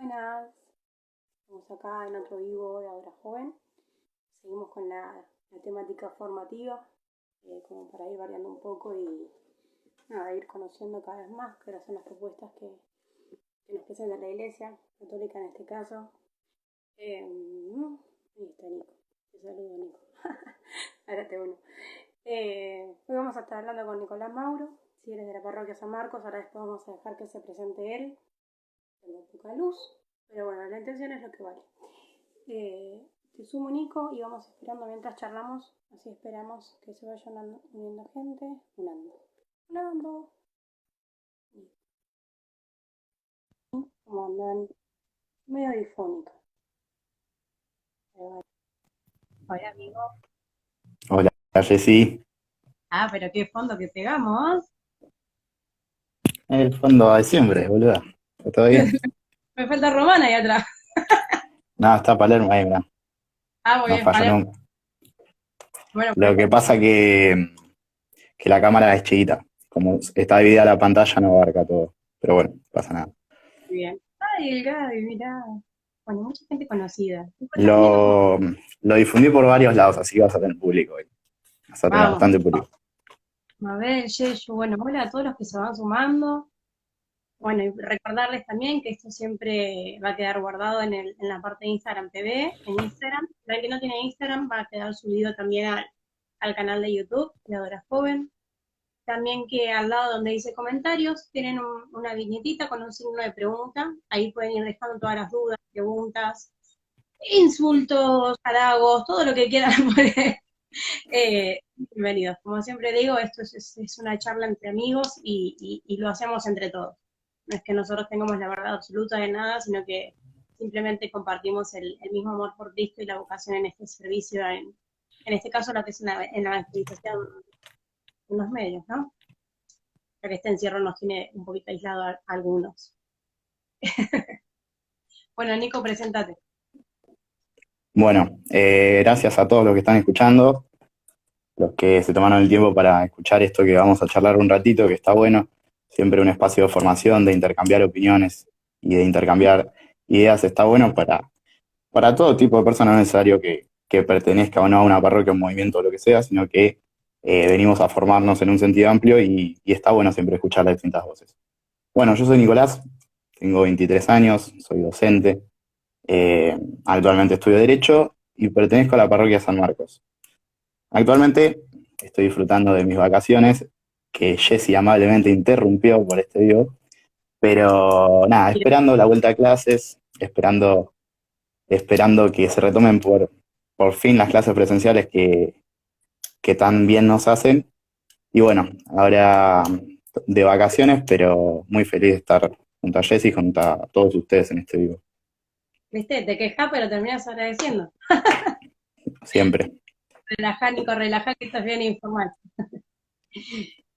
Buenas, estamos acá en otro vivo de Ahora Joven. Seguimos con la temática formativa, como para ir variando un poco y nada, ir conociendo cada vez más cuáles son las propuestas que nos presenta la Iglesia Católica en este caso. Ahí está Nico, te saludo Nico. Ahora te uno. Hoy vamos a estar hablando con Nicolás Mauro, si eres de la parroquia San Marcos. Ahora después vamos a dejar que se presente él. Tengo poca luz, pero bueno, la intención es lo que vale. Te sumo Nico y vamos esperando mientras charlamos, así esperamos que se vaya uniendo gente. Unando. Como andan medio difónica. Hola, amigo. Hola, Jessy. Ah, pero qué fondo que pegamos. El fondo de siempre, boluda. ¿Está todo bien? Me falta Romana ahí atrás. No, está Palermo ahí, mirá. Ah, muy No bien, falló vale. nunca. Bueno, Lo que pasa que la cámara es chiquita. Como está dividida la pantalla, no abarca todo. Pero bueno, no pasa nada. muy bien. Ay, el Gaby, mirá. Bueno, mucha gente conocida. Nico también. Lo difundí por varios lados, así que vas a tener público hoy. Vas a tener Vamos, bastante público. Mabel, Yeyu, bueno, hola a todos los que se van sumando. Bueno, y recordarles también que esto siempre va a quedar guardado en la parte de Instagram TV, en Instagram. Para el que no tiene Instagram, va a quedar subido también al canal de YouTube de Adora Joven. También que al lado donde dice comentarios tienen una viñetita con un signo de pregunta. Ahí pueden ir dejando todas las dudas, preguntas, insultos, halagos, todo lo que quieran poner. Bienvenidos. Como siempre digo, esto es una charla entre amigos y lo hacemos entre todos. No es que nosotros tengamos la verdad absoluta de nada, sino que simplemente compartimos el mismo amor por Cristo y la vocación en este servicio, en este caso lo que es en la evangelización en los medios, ¿no? Ya que este encierro nos tiene un poquito aislado a algunos. Bueno, Nico, preséntate. Bueno, gracias a todos los que están escuchando, los que se tomaron el tiempo para escuchar esto que vamos a charlar un ratito, que está bueno. Siempre un espacio de formación, de intercambiar opiniones y de intercambiar ideas. Está bueno para todo tipo de personas, no es necesario que pertenezca o no a una parroquia, un movimiento o lo que sea, sino que venimos a formarnos en un sentido amplio y está bueno siempre escuchar las distintas voces. Bueno, yo soy Nicolás, tengo 23 años, soy docente, actualmente estudio Derecho y pertenezco a la parroquia San Marcos. Actualmente estoy disfrutando de mis vacaciones, que Jessy amablemente interrumpió por este video, pero nada, esperando la vuelta a clases, esperando que se retomen por fin las clases presenciales que tan bien nos hacen. Y bueno, ahora de vacaciones, pero muy feliz de estar junto a Jessy y junto a todos ustedes en este vivo, ¿Viste? Te quejas, pero terminas agradeciendo. siempre. Relajá, Nico, relajá, que estás bien informado.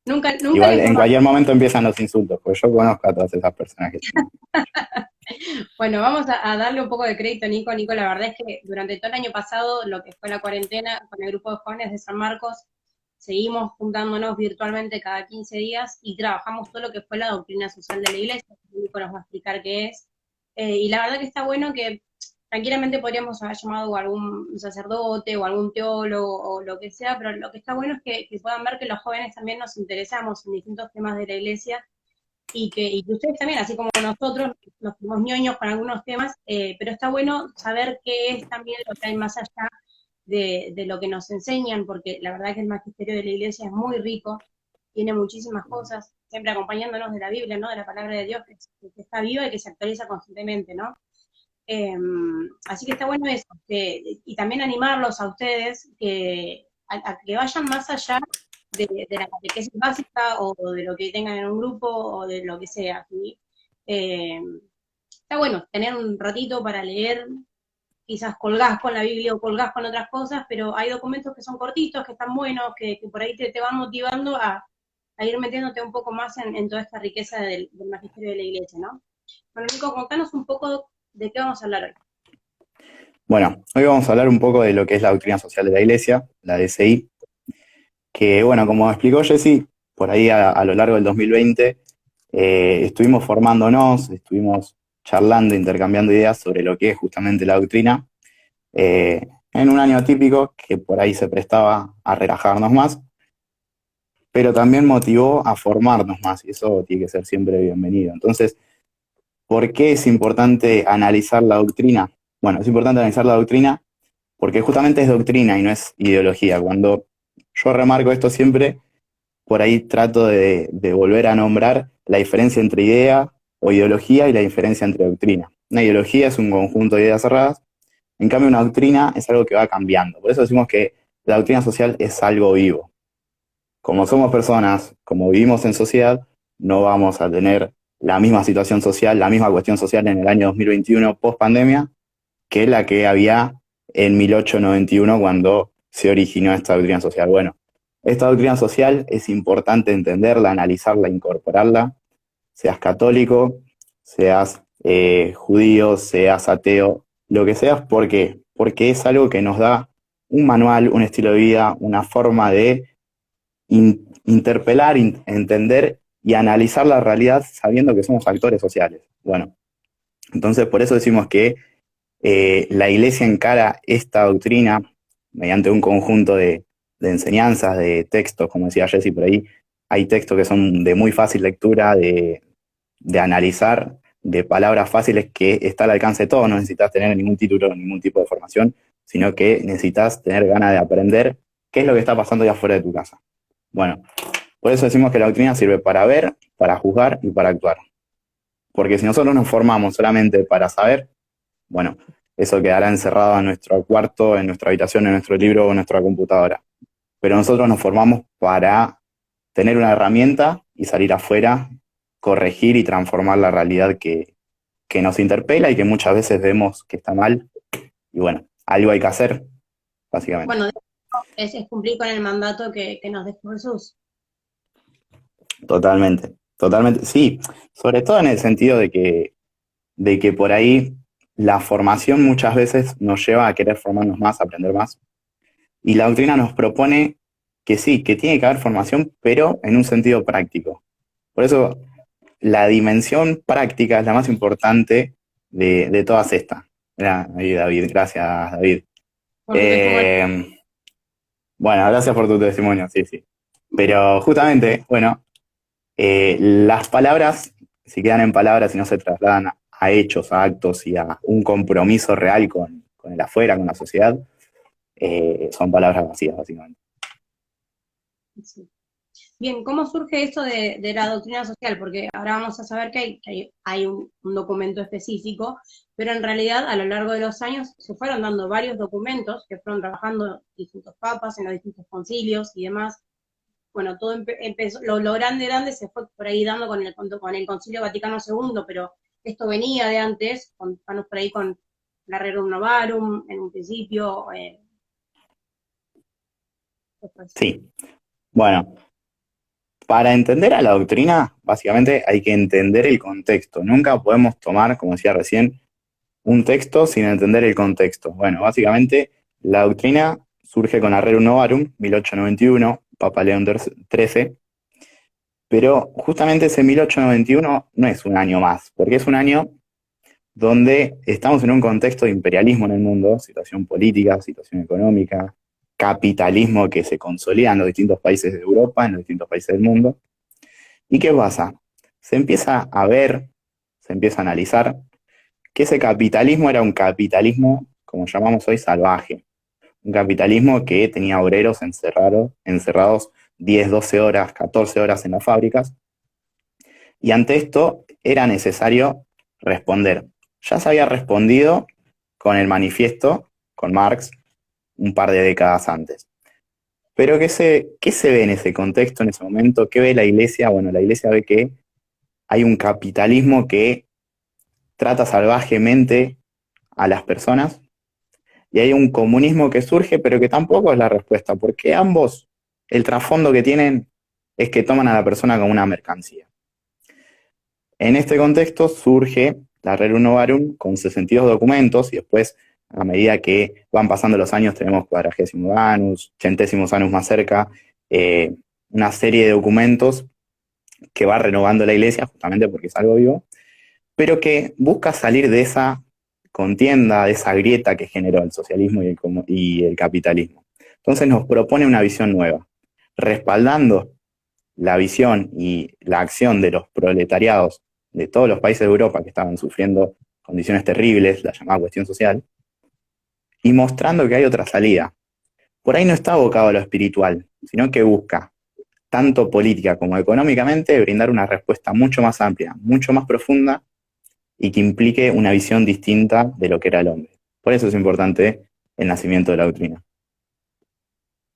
Nunca la Igual en información. cualquier momento empiezan los insultos, porque yo conozco a todas esas personas que están. Bueno, vamos a darle un poco de crédito a Nico. Nico, la verdad es que durante todo el año pasado, lo que fue la cuarentena, con el grupo de jóvenes de San Marcos, seguimos juntándonos virtualmente cada 15 días y trabajamos todo lo que fue la doctrina social de la iglesia. Nico nos va a explicar qué es. Y la verdad que está bueno que tranquilamente podríamos haber llamado a algún sacerdote o algún teólogo o lo que sea, pero lo que está bueno es que puedan ver que los jóvenes también nos interesamos en distintos temas de la iglesia y que ustedes también, así como nosotros, nos fuimos ñoños con algunos temas, pero está bueno saber qué es también lo que hay más allá de lo que nos enseñan, porque la verdad que el magisterio de la iglesia es muy rico, tiene muchísimas cosas, siempre acompañándonos de la Biblia, ¿no? De la palabra de Dios, que está viva y que se actualiza constantemente, ¿no? Eh, Así que está bueno eso, y también animarlos a ustedes a que vayan más allá de la catequesis básica o de lo que tengan en un grupo o de lo que sea. ¿Sí? Eh, Está bueno tener un ratito para leer, quizás colgás con la Biblia o colgás con otras cosas, pero hay documentos que son cortitos, que están buenos, que por ahí te van motivando a ir metiéndote un poco más en toda esta riqueza del magisterio de la iglesia, ¿no? Bueno, Nico, contanos un poco de qué vamos a hablar hoy. Bueno, hoy vamos a hablar un poco de lo que es la doctrina social de la Iglesia, la DCI, que bueno, como explicó Jessy, por ahí a lo largo del 2020 estuvimos formándonos, estuvimos charlando, intercambiando ideas sobre lo que es justamente la doctrina, en un año típico que por ahí se prestaba a relajarnos más, pero también motivó a formarnos más, y eso tiene que ser siempre bienvenido. Entonces, ¿por qué es importante analizar la doctrina? Bueno, es importante analizar la doctrina porque justamente es doctrina y no es ideología. Cuando yo remarco esto siempre, por ahí trato de volver a nombrar la diferencia entre idea o ideología y la diferencia entre doctrina. Una ideología es un conjunto de ideas cerradas, en cambio una doctrina es algo que va cambiando. Por eso decimos que la doctrina social es algo vivo. Como somos personas, como vivimos en sociedad, no vamos a tener la misma situación social, la misma cuestión social en el año 2021 post pandemia que la que había en 1891 cuando se originó esta doctrina social. Bueno, esta doctrina social es importante entenderla, analizarla, incorporarla, seas católico, seas judío, seas ateo, lo que seas. ¿Por qué? Porque es algo que nos da un manual, un estilo de vida, una forma de interpelar, entender y analizar la realidad sabiendo que somos actores sociales. Bueno, entonces por eso decimos que la Iglesia encara esta doctrina mediante un conjunto de enseñanzas, de textos, como decía Jessy por ahí. Hay textos que son de muy fácil lectura, de analizar, de palabras fáciles que está al alcance de todos. No necesitas tener ningún título, ningún tipo de formación, sino que necesitas tener ganas de aprender qué es lo que está pasando allá afuera de tu casa. Bueno, por eso decimos que la doctrina sirve para ver, para juzgar y para actuar. Porque si nosotros nos formamos solamente para saber, bueno, eso quedará encerrado en nuestro cuarto, en nuestra habitación, en nuestro libro o en nuestra computadora. Pero nosotros nos formamos para tener una herramienta y salir afuera, corregir y transformar la realidad que nos interpela y que muchas veces vemos que está mal. Y bueno, algo hay que hacer, básicamente. Bueno, de hecho, es cumplir con el mandato que nos dejó Jesús. Totalmente, totalmente. Sí, sobre todo en el sentido de que por ahí la formación muchas veces nos lleva a querer formarnos más, a aprender más. Y la doctrina nos propone que sí, que tiene que haber formación, pero en un sentido práctico. Por eso la dimensión práctica es la más importante de todas estas. Mira, ahí David, gracias David. Por tu testimonio. Bueno, gracias por tu testimonio, sí, sí. Pero justamente, bueno, las palabras, si quedan en palabras y no se trasladan a hechos, a actos y a un compromiso real con el afuera, con la sociedad, son palabras vacías, básicamente. Sí. Bien, ¿cómo surge esto de la doctrina social? Porque ahora vamos a saber que hay un documento específico, pero en realidad a lo largo de los años se fueron dando varios documentos que fueron trabajando distintos papas en los distintos concilios y demás. Bueno, todo empezó, lo grande se fue por ahí dando con el Concilio Vaticano II, pero esto venía de antes, contanos por ahí con la Rerum Novarum en un principio. Sí, bueno, para entender a la doctrina, básicamente hay que entender el contexto. Nunca podemos tomar, como decía recién, un texto sin entender el contexto. Bueno, básicamente la doctrina surge con la Rerum Novarum, 1891, Papa León XIII, pero justamente ese 1891 no es un año más, porque es un año donde estamos en un contexto de imperialismo en el mundo, situación política, situación económica, capitalismo que se consolida en los distintos países de Europa, en los distintos países del mundo. ¿Y qué pasa? Se empieza a ver, se empieza a analizar que ese capitalismo era un capitalismo, como llamamos hoy, salvaje. Un capitalismo que tenía obreros encerrados 10, 12 horas, 14 horas en las fábricas. Y ante esto era necesario responder. Ya se había respondido con el manifiesto, con Marx, un par de décadas antes. Pero ¿qué se ve en ese contexto, en ese momento? ¿Qué ve la Iglesia? Bueno, la Iglesia ve que hay un capitalismo que trata salvajemente a las personas y hay un comunismo que surge, pero que tampoco es la respuesta, porque ambos, el trasfondo que tienen es que toman a la persona como una mercancía. En este contexto surge la Rerum Novarum con 62 documentos y después, a medida que van pasando los años, tenemos Quadragésimo Annus, Centésimos Annus más cerca, una serie de documentos que va renovando la Iglesia, justamente porque es algo vivo, pero que busca salir de esa contienda, de esa grieta que generó el socialismo y el capitalismo. Entonces nos propone una visión nueva, respaldando la visión y la acción de los proletariados de todos los países de Europa que estaban sufriendo condiciones terribles, la llamada cuestión social, y mostrando que hay otra salida. Por ahí no está abocado a lo espiritual, sino que busca, tanto política como económicamente, brindar una respuesta mucho más amplia, mucho más profunda y que implique una visión distinta de lo que era el hombre. Por eso es importante el nacimiento de la doctrina.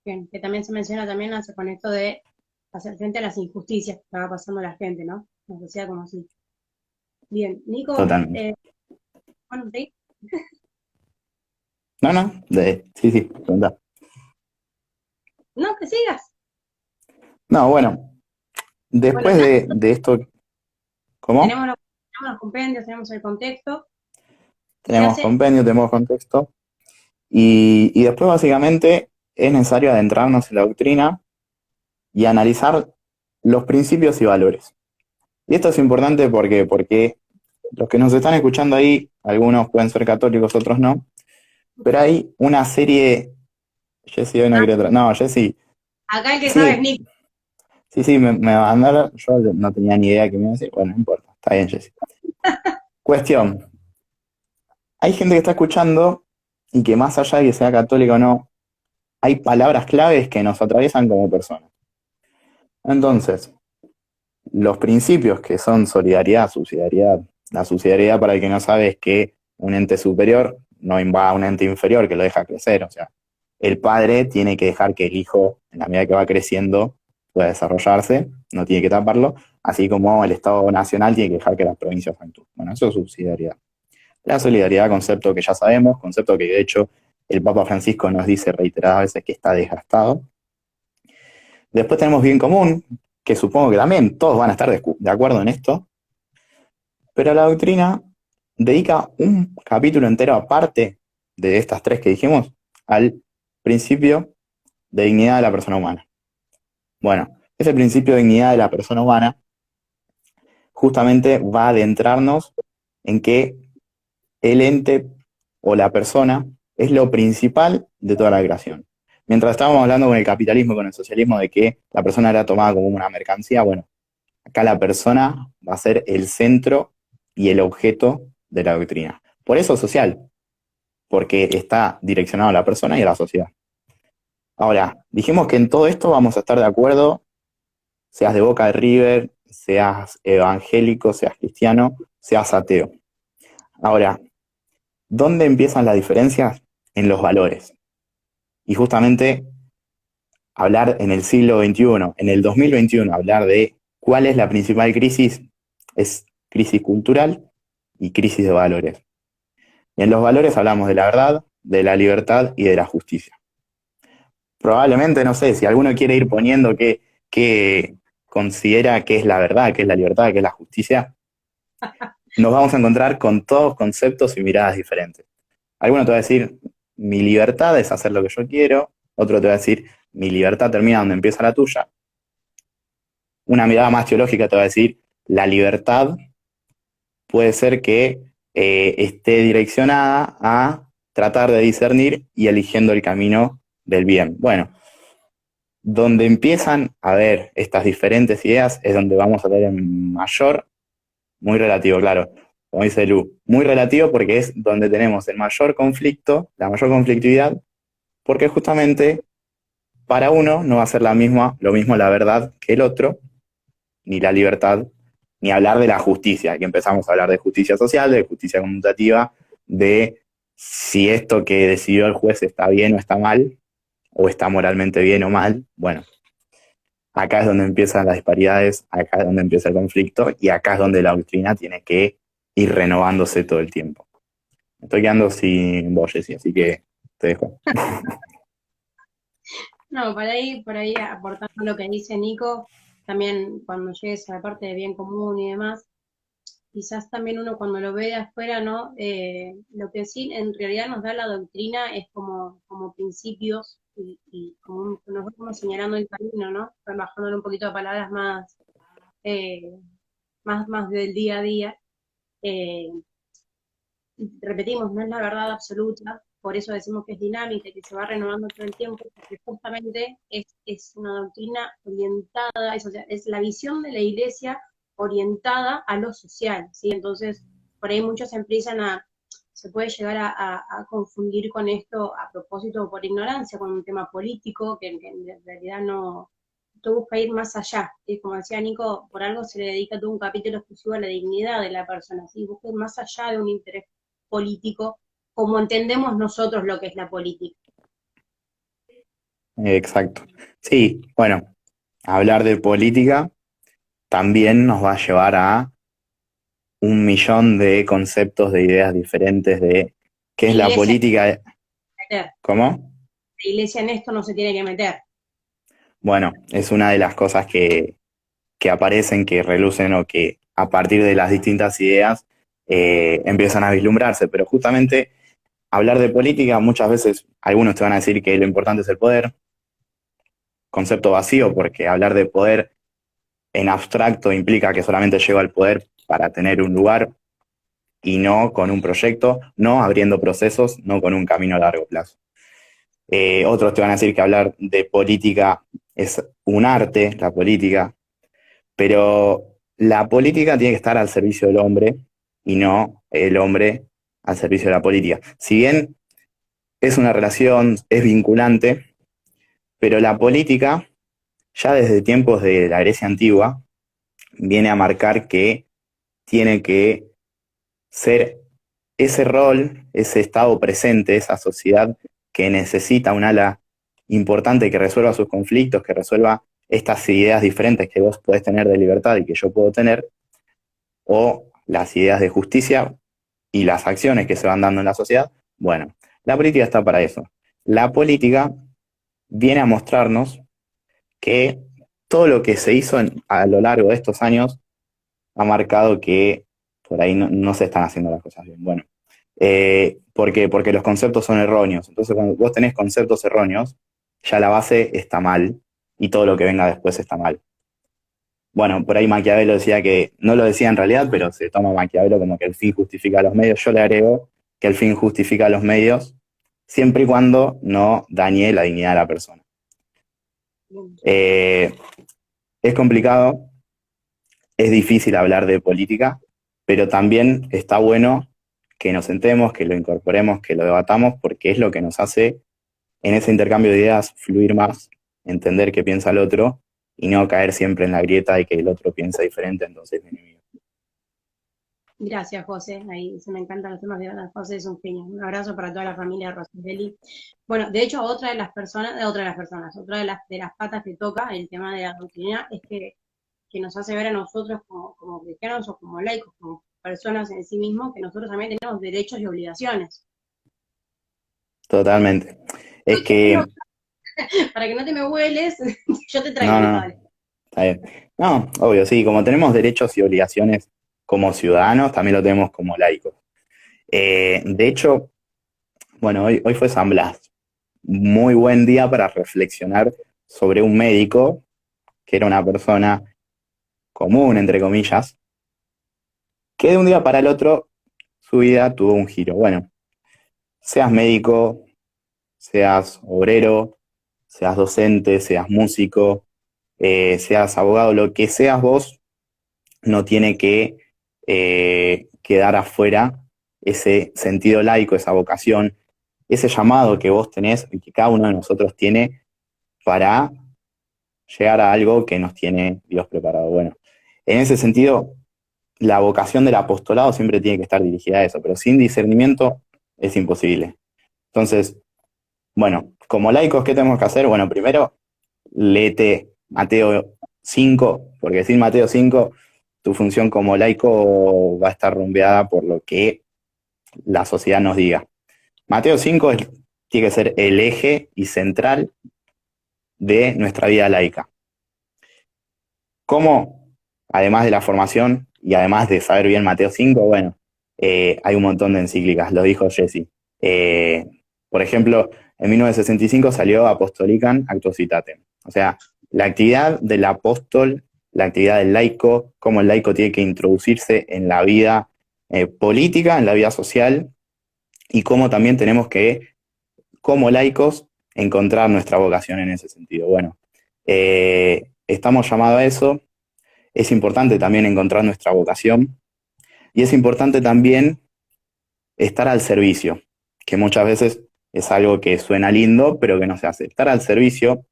Bien, que también se menciona también con esto de hacer frente a las injusticias que estaba pasando la gente, ¿no? Nos decía como así. Bien, Nico, Totalmente. bueno, ¿sí? No, sí, pregunta. No, que sigas. No, bueno, Bueno, después nada, de esto, ¿cómo? tenemos los compendios, tenemos el contexto, y se Tenemos hace, compendio, tenemos contexto, y después básicamente es necesario adentrarnos en la doctrina y analizar los principios y valores. Y esto es importante porque los que nos están escuchando ahí, algunos pueden ser católicos, otros no, pero hay una serie, Jessy hoy no quiere no, Jessy, acá el que sabe es sí, Nico. sí, me mandaron, yo no tenía ni idea qué me iba a decir, bueno, no importa, está bien, Jessy. Cuestión, hay gente que está escuchando y que más allá de que sea católica o no, hay palabras claves que nos atraviesan como personas. Entonces, los principios que son solidaridad, subsidiariedad, la subsidiariedad para el que no sabe es que un ente superior no va a un ente inferior que lo deja crecer, o sea, el padre tiene que dejar que el hijo, en la medida que va creciendo, pueda desarrollarse, no tiene que taparlo, así como el Estado nacional tiene que dejar que las provincias actúen. Bueno, eso es subsidiariedad. La solidaridad, concepto que ya sabemos, concepto que de hecho el Papa Francisco nos dice reiteradas veces que está desgastado. Después tenemos bien común, que supongo que también todos van a estar de acuerdo en esto, pero la doctrina dedica un capítulo entero aparte de estas tres que dijimos al principio de dignidad de la persona humana. Bueno, ese principio de dignidad de la persona humana justamente va a adentrarnos en que el ente o la persona es lo principal de toda la creación. Mientras estábamos hablando con el capitalismo y con el socialismo de que la persona era tomada como una mercancía, bueno, acá la persona va a ser el centro y el objeto de la doctrina. Por eso social, porque está direccionado a la persona y a la sociedad. Ahora, dijimos que en todo esto vamos a estar de acuerdo, seas de Boca de River, seas evangélico, seas cristiano, seas ateo. Ahora, ¿dónde empiezan las diferencias? En los valores. Y justamente hablar en el siglo XXI, en el 2021, hablar de cuál es la principal crisis, es crisis cultural y crisis de valores. Y en los valores hablamos de la verdad, de la libertad y de la justicia. Probablemente, no sé, si alguno quiere ir poniendo que considera que es la verdad, que es la libertad, que es la justicia, nos vamos a encontrar con todos conceptos y miradas diferentes. Alguno te va a decir, mi libertad es hacer lo que yo quiero, otro te va a decir, mi libertad termina donde empieza la tuya. Una mirada más teológica te va a decir, la libertad puede ser que esté direccionada a tratar de discernir y eligiendo el camino del bien. Bueno, donde empiezan a ver estas diferentes ideas es donde vamos a ver en mayor, muy relativo, claro, como dice Lu, muy relativo porque es donde tenemos el mayor conflicto, la mayor conflictividad, porque justamente para uno no va a ser lo mismo la verdad que el otro, ni la libertad, ni hablar de la justicia, que empezamos a hablar de justicia social, de justicia conmutativa, de si esto que decidió el juez está bien o está mal, o está moralmente bien o mal. Bueno, acá es donde empiezan las disparidades, acá es donde empieza el conflicto, y acá es donde la doctrina tiene que ir renovándose todo el tiempo. Me estoy quedando sin voz, Jessy, así que te dejo. No, por ahí aportando lo que dice Nico, también cuando llegues a la parte de bien común y demás, quizás también uno cuando lo ve de afuera, ¿no? Lo que sí en realidad nos da la doctrina es como principios y como nos va como señalando el camino, ¿no? Bajándole un poquito a palabras más, más del día a día. repetimos, no es la verdad absoluta, por eso decimos que es dinámica y que se va renovando todo el tiempo, porque justamente es una doctrina orientada, o sea, es la visión de la iglesia orientada a lo social, ¿sí? Entonces, por ahí muchos se puede llegar a confundir con esto a propósito o por ignorancia, con un tema político que en realidad no, esto busca ir más allá, ¿sí? Como decía Nico, por algo se le dedica todo un capítulo exclusivo a la dignidad de la persona, ¿sí? Busca ir más allá de un interés político, como entendemos nosotros lo que es la política. Exacto. Sí, bueno, hablar de política también nos va a llevar a un millón de conceptos, de ideas diferentes de qué La es la iglesia, política. meter. ¿Cómo? La iglesia en esto no se tiene que meter. Bueno, es una de las cosas que aparecen, que relucen o que a partir de las distintas ideas empiezan a vislumbrarse. Pero justamente hablar de política, muchas veces algunos te van a decir que lo importante es el poder, concepto vacío, porque hablar de poder en abstracto implica que solamente llego al poder para tener un lugar y no con un proyecto, no abriendo procesos, no con un camino a largo plazo. Otros te van a decir que hablar de política es un arte, la política, pero la política tiene que estar al servicio del hombre y no el hombre al servicio de la política. Si bien es una relación, es vinculante, pero la política, ya desde tiempos de la Grecia antigua, viene a marcar que tiene que ser ese rol, ese estado presente, esa sociedad que necesita un ala importante que resuelva sus conflictos, que resuelva estas ideas diferentes que vos podés tener de libertad y que yo puedo tener, o las ideas de justicia y las acciones que se van dando en la sociedad. Bueno, la política está para eso. La política viene a mostrarnos que todo lo que se hizo a lo largo de estos años ha marcado que por ahí no se están haciendo las cosas bien. Bueno, ¿por qué? Porque los conceptos son erróneos. Entonces, cuando vos tenés conceptos erróneos, ya la base está mal y todo lo que venga después está mal. Bueno, por ahí Maquiavelo decía que, no lo decía en realidad, pero se toma Maquiavelo como que el fin justifica los medios. Yo le agrego que el fin justifica los medios siempre y cuando no dañe la dignidad de la persona. Es complicado, es difícil hablar de política, pero también está bueno que nos sentemos, que lo incorporemos, que lo debatamos, porque es lo que nos hace en ese intercambio de ideas fluir más, entender qué piensa el otro y no caer siempre en la grieta de que el otro piensa diferente, entonces es mi enemigo. Gracias, José. Ahí se me encantan los temas de Ana. José es un genio. Un abrazo para toda la familia Rosabelli. Bueno, de hecho, otra de las de las patas que toca el tema de la doctrina es que nos hace ver a nosotros como cristianos o como laicos, como personas en sí mismos, que nosotros también tenemos derechos y obligaciones. Totalmente. Es que, Para que no te me hueles, yo te traigo, no, dale. está bien. No, obvio, sí, como tenemos derechos y obligaciones como ciudadanos, también lo tenemos como laicos. De hecho, bueno, hoy fue San Blas. Muy buen día para reflexionar sobre un médico que era una persona común, entre comillas, que de un día para el otro su vida tuvo un giro. Bueno, seas médico, seas obrero, seas docente, seas músico, seas abogado, lo que seas vos, no tiene que quedar afuera ese sentido laico, esa vocación, ese llamado que vos tenés y que cada uno de nosotros tiene para llegar a algo que nos tiene Dios preparado. Bueno, en ese sentido, la vocación del apostolado siempre tiene que estar dirigida a eso, pero sin discernimiento es imposible. Entonces, bueno, como laicos, ¿qué tenemos que hacer? Bueno, primero, léete Mateo 5, porque sin Mateo 5, tu función como laico va a estar rumbeada por lo que la sociedad nos diga. Mateo 5 tiene que ser el eje y central de nuestra vida laica. ¿Cómo? Además de la formación y además de saber bien Mateo 5, bueno, hay un montón de encíclicas, lo dijo Jesse. Por ejemplo, en 1965 salió Apostolicam Actus Citatem. O sea, la actividad del apóstol, la actividad del laico, cómo el laico tiene que introducirse en la vida, política, en la vida social, y cómo también tenemos que, como laicos, encontrar nuestra vocación en ese sentido. Bueno, estamos llamados a eso. Es importante también encontrar nuestra vocación y es importante también estar al servicio, que muchas veces es algo que suena lindo, pero que no se hace. Estar al servicio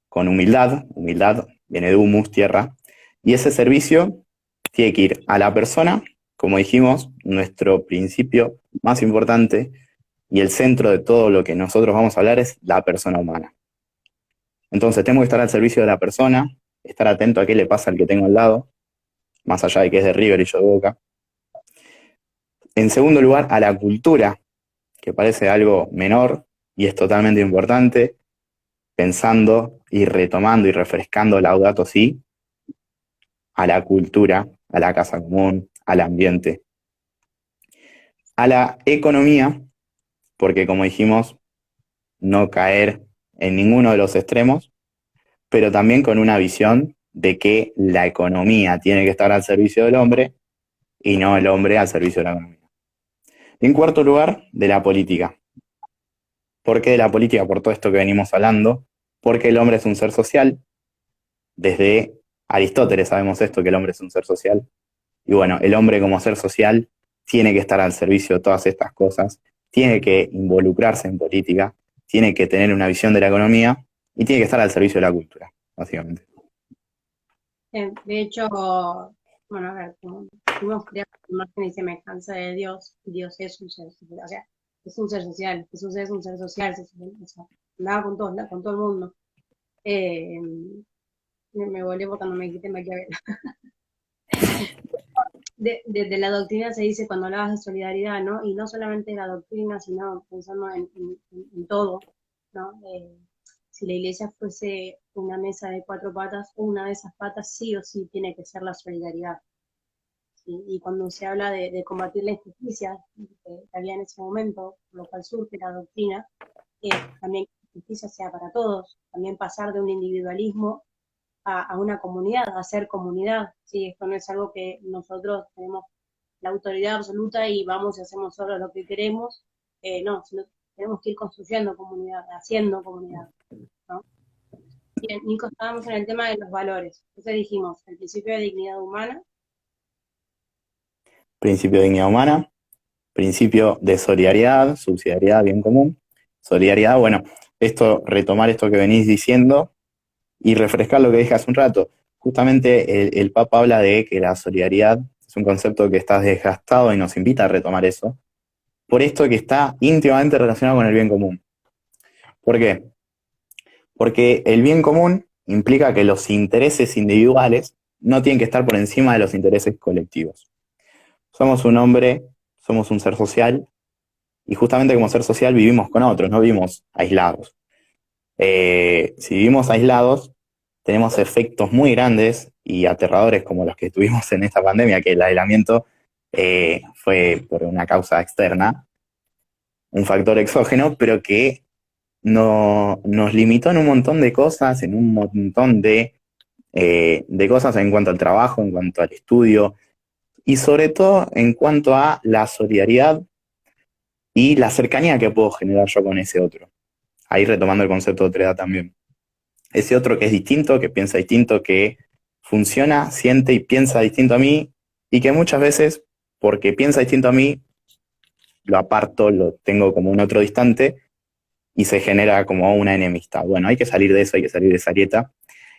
con humildad viene de humus, tierra, y ese servicio tiene que ir a la persona, como dijimos, nuestro principio más importante y el centro de todo lo que nosotros vamos a hablar es la persona humana. Entonces tenemos que estar al servicio de la persona, estar atento a qué le pasa al que tengo al lado, más allá de que es de River y yo de Boca. En segundo lugar, a la cultura, que parece algo menor y es totalmente importante, pensando y retomando y refrescando Laudato Si, a la cultura, a la casa común, al ambiente. A la economía, porque como dijimos, no caer en ninguno de los extremos, pero también con una visión de que la economía tiene que estar al servicio del hombre y no el hombre al servicio de la economía. En cuarto lugar, de la política. ¿Por qué de la política? Por todo esto que venimos hablando, porque el hombre es un ser social. Desde Aristóteles sabemos esto, que el hombre es un ser social. Y bueno, el hombre como ser social tiene que estar al servicio de todas estas cosas, tiene que involucrarse en política, tiene que tener una visión de la economía y tiene que estar al servicio de la cultura, básicamente. De hecho, bueno, a ver, como fuimos creados por imagen y semejanza de Dios, Dios es un ser social, o sea, es un ser social, Jesús es un ser social, o sea, andaba con todo el mundo. Me volé cuando me quité Maquiavelo. De la doctrina se dice cuando hablabas de solidaridad, ¿no? Y no solamente la doctrina, sino pensando en todo, ¿no? Si la iglesia fuese una mesa de 4 patas, una de esas patas sí o sí tiene que ser la solidaridad. ¿Sí? Y cuando se habla de combatir la injusticia que había en ese momento, por lo cual surge la doctrina, también que la justicia sea para todos, también pasar de un individualismo a una comunidad, a ser comunidad. ¿Sí? Esto no es algo que nosotros tenemos la autoridad absoluta y vamos y hacemos solo lo que queremos, no, sino tenemos que ir construyendo comunidad, haciendo comunidad, ¿no? Bien, Nico, estábamos en el tema de los valores. Entonces dijimos, el principio de dignidad humana. Principio de dignidad humana, principio de solidaridad, subsidiariedad, bien común. Solidaridad, bueno, retomar esto que venís diciendo y refrescar lo que dije hace un rato. Justamente el Papa habla de que la solidaridad es un concepto que está desgastado y nos invita a retomar eso, por esto que está íntimamente relacionado con el bien común. ¿Por qué? Porque el bien común implica que los intereses individuales no tienen que estar por encima de los intereses colectivos. Somos un hombre, somos un ser social, y justamente como ser social vivimos con otros, no vivimos aislados. Si vivimos aislados, tenemos efectos muy grandes y aterradores como los que tuvimos en esta pandemia, que el aislamiento fue por una causa externa, un factor exógeno, pero que nos limitó en un montón de cosas, en un montón de cosas en cuanto al trabajo, en cuanto al estudio, y sobre todo en cuanto a la solidaridad y la cercanía que puedo generar yo con ese otro. Ahí retomando el concepto de otredad también. Ese otro que es distinto, que piensa distinto, que funciona, siente y piensa distinto a mí, y que muchas veces, porque piensa distinto a mí, lo aparto, lo tengo como un otro distante, y se genera como una enemistad. Bueno, hay que salir de eso, hay que salir de esa grieta,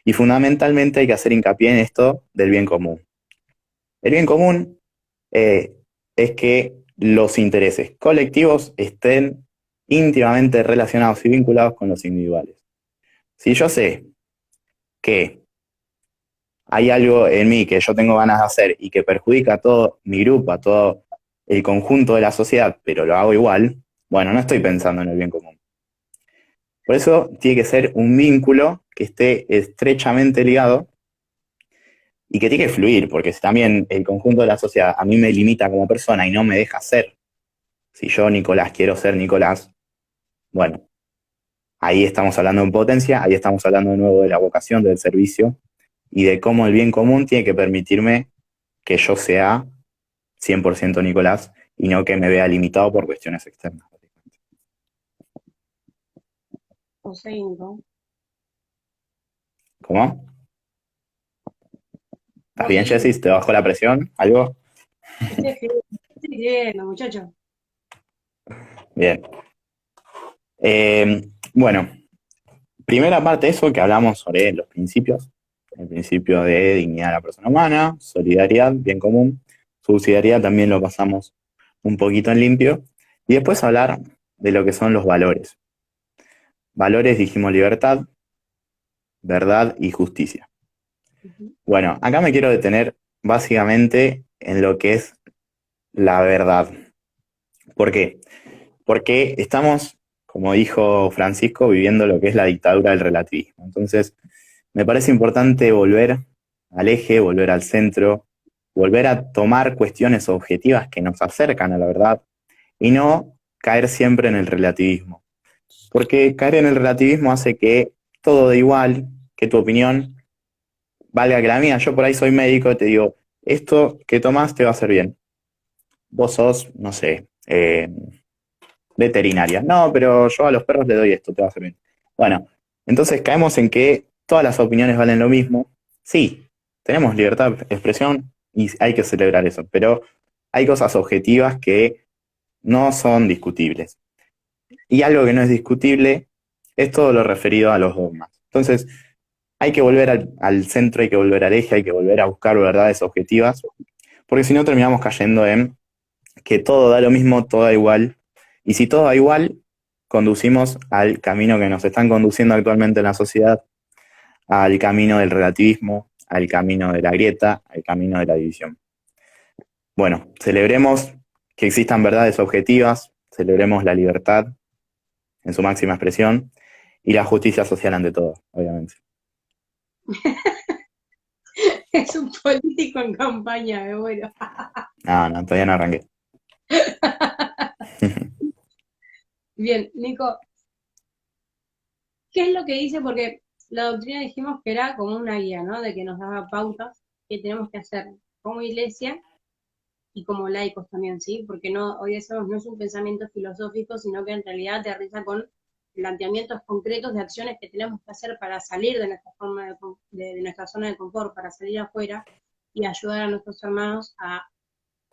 y fundamentalmente hay que hacer hincapié en esto del bien común. El bien común es que los intereses colectivos estén íntimamente relacionados y vinculados con los individuales. Si yo sé que hay algo en mí que yo tengo ganas de hacer y que perjudica a todo mi grupo, a todo el conjunto de la sociedad, pero lo hago igual, bueno, no estoy pensando en el bien común. Por eso tiene que ser un vínculo que esté estrechamente ligado y que tiene que fluir, porque si también el conjunto de la sociedad a mí me limita como persona y no me deja ser, si yo, Nicolás, quiero ser Nicolás, bueno, ahí estamos hablando en potencia, ahí estamos hablando de nuevo de la vocación, del servicio, y de cómo el bien común tiene que permitirme que yo sea 100% Nicolás y no que me vea limitado por cuestiones externas. José y Nico. ¿Cómo? ¿Estás Vos bien, seguís. Jessy? ¿Te bajó la presión? ¿Algo? Estoy escribiendo, muchachos. Bien. Bueno, primera parte de eso que hablamos sobre los principios. El principio de dignidad de la persona humana, solidaridad, bien común. Subsidiariedad también lo pasamos un poquito en limpio. Y después hablar de lo que son los valores. Valores, dijimos libertad, verdad y justicia. Bueno, acá me quiero detener básicamente en lo que es la verdad. ¿Por qué? Porque estamos, como dijo Francisco, viviendo lo que es la dictadura del relativismo. Entonces, me parece importante volver al eje, volver al centro, volver a tomar cuestiones objetivas que nos acercan a la verdad y no caer siempre en el relativismo. Porque caer en el relativismo hace que todo da igual, que tu opinión valga que la mía. Yo por ahí soy médico y te digo, esto que tomás te va a hacer bien. Vos sos, no sé, veterinaria. No, pero yo a los perros le doy esto, te va a hacer bien. Bueno, entonces caemos en que todas las opiniones valen lo mismo. Sí, tenemos libertad de expresión y hay que celebrar eso, pero hay cosas objetivas que no son discutibles. Y algo que no es discutible es todo lo referido a los dogmas. Entonces, hay que volver al centro, hay que volver al eje, hay que volver a buscar verdades objetivas, porque si no terminamos cayendo en que todo da lo mismo, todo da igual. Y si todo da igual, conducimos al camino que nos están conduciendo actualmente en la sociedad, al camino del relativismo, al camino de la grieta, al camino de la división. Bueno, celebremos que existan verdades objetivas, celebremos la libertad en su máxima expresión y la justicia social ante todo, obviamente. Es un político en campaña, me muero. No, todavía no arranqué. Bien, Nico, ¿qué es lo que dice? Porque la doctrina dijimos que era como una guía, ¿no? De que nos daba pautas que tenemos que hacer como iglesia y como laicos también, ¿sí? Porque no, hoy decimos, no es un pensamiento filosófico, sino que en realidad aterriza con planteamientos concretos de acciones que tenemos que hacer para salir de nuestra forma de nuestra zona de confort, para salir afuera y ayudar a nuestros hermanos a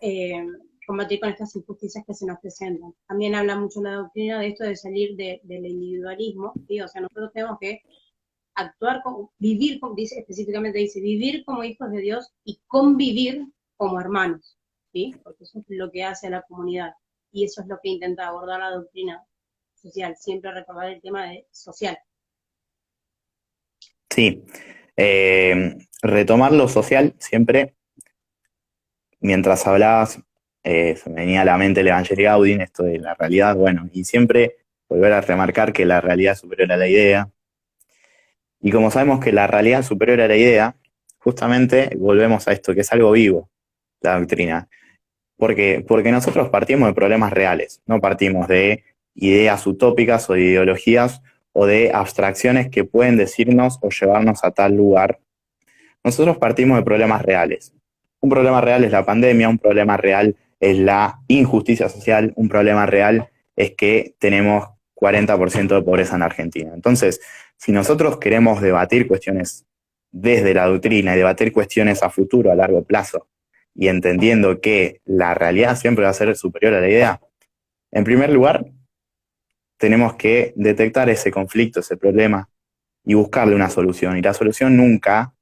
eh, combatir con estas injusticias que se nos presentan. También habla mucho la doctrina de esto de salir del individualismo, ¿sí? O sea, nosotros tenemos que actuar, vivir, dice, específicamente dice, vivir como hijos de Dios y convivir como hermanos, ¿sí? Porque eso es lo que hace a la comunidad y eso es lo que intenta abordar la doctrina social, siempre recordar el tema de social. Sí, retomar lo social siempre, mientras hablabas, se me venía a la mente el Evangelii Gaudium, esto de la realidad, bueno, y siempre volver a remarcar que la realidad es superior a la idea. Y como sabemos que la realidad es superior a la idea, justamente volvemos a esto, que es algo vivo, la doctrina. ¿Por qué? Porque nosotros partimos de problemas reales, no partimos de ideas utópicas o de ideologías o de abstracciones que pueden decirnos o llevarnos a tal lugar. Nosotros partimos de problemas reales. Un problema real es la pandemia, un problema real es la injusticia social, un problema real es que tenemos 40% de pobreza en Argentina. Entonces, si nosotros queremos debatir cuestiones desde la doctrina y debatir cuestiones a futuro, a largo plazo, y entendiendo que la realidad siempre va a ser superior a la idea, en primer lugar, tenemos que detectar ese conflicto, ese problema, y buscarle una solución. Y la solución nunca